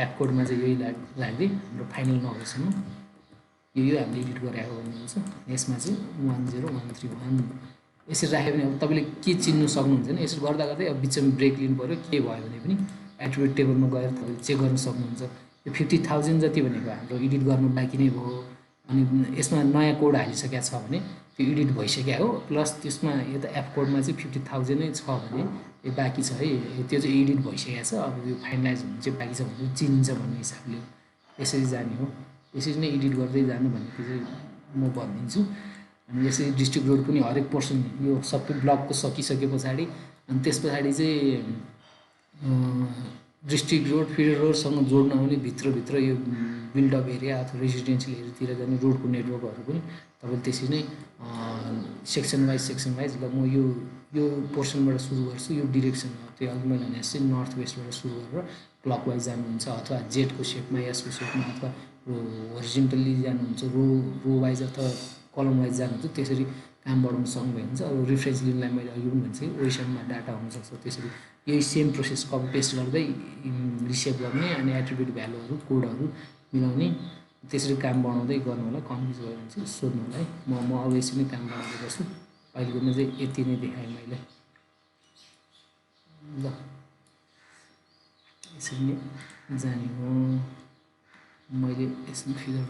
एप कोडमा चाहिँ यही राखिदिएँ हाम्रो फाइनल नभएसम्म यो हामीले एडिट गरेको भन्ने हुन्छ। यसमा चाहिँ 10131 यसरी राख्यो भने अब तपाईँले के चिन्नु सक्नुहुन्छ भने यसरी गर्दा गर्दै अब बिचमा ब्रेक लिनु पऱ्यो के भयो भने पनि एट्रिब्युट टेबलमा गएर तपाईँले चेक गर्न सक्नुहुन्छ। यो 50,000 जति भनेको हाम्रो एडिट गर्नु बाँकी नै भयो। अनि यसमा नयाँ कोड हालिसकेको छ भने त्यो एडिट भइसक्यो हो। प्लस त्यसमा यता एप कोडमा चाहिँ 50,000 नै छ भने यो बाँकी छ है त्यो चाहिँ एडिट भइसकेको छ। अब यो फाइनलाइज हुनु चाहिँ बाँकी छ भने चिनिन्छ भन्ने हिसाबले यसरी जाने हो। यसरी नै एडिट गर्दै जानु भनेको चाहिँ म भनिदिन्छु। अनि यसरी डिस्ट्रिक्ट रोड पनि हरेक पोर्सन यो सबै ब्लकको सकिसके पछाडि अनि त्यस पछाडि चाहिँ डिस्ट्रिक्ट रोड फिडर रोडसँग जोड्न आउने भित्रभित्र यो बिल्डअप एरिया अथवा रेसिडेन्सियल एरियातिर जाने रोडको नेटवर्कहरू पनि तपाईँले त्यसरी नै सेक्सन वाइज ल म यो पोर्सनबाट सुरु गर्छु यो डिरेक्सन हो त्यो अघि मैले भने जस्तै नर्थ वेस्टबाट सुरु गरेर क्लकवाइज जानुहुन्छ अथवा जेटको सेपमा यसको सेपमा अथवा होरिजेन्टल्ली जानुहुन्छ रो वाइज अथवा कलम वाइज जानुहुन्छ त्यसरी काम बढाउन सक्नुभयो भने चाहिँ अब रिफरेन्स लिनलाई मैले अघि पनि भनिसकेँ ओएसएममा डाटा हुनसक्छ, त्यसरी यही सेम प्रोसेस कपी पेस्ट गर्दै रिसेभ गर्ने अनि एट्रिब्युट भ्यालुहरू कोडहरू मिलाउने, त्यसरी काम बढाउँदै गर्नु होला। कन्फ्युज भयो भने चाहिँ सोध्नु होला है। म अब यसरी नै काम बढाउँदै गर्छु। अहिलेकोमा चाहिँ यति नै देखाएँ मैले। ल यसरी नै जाने हो। मैले यसमा फिगर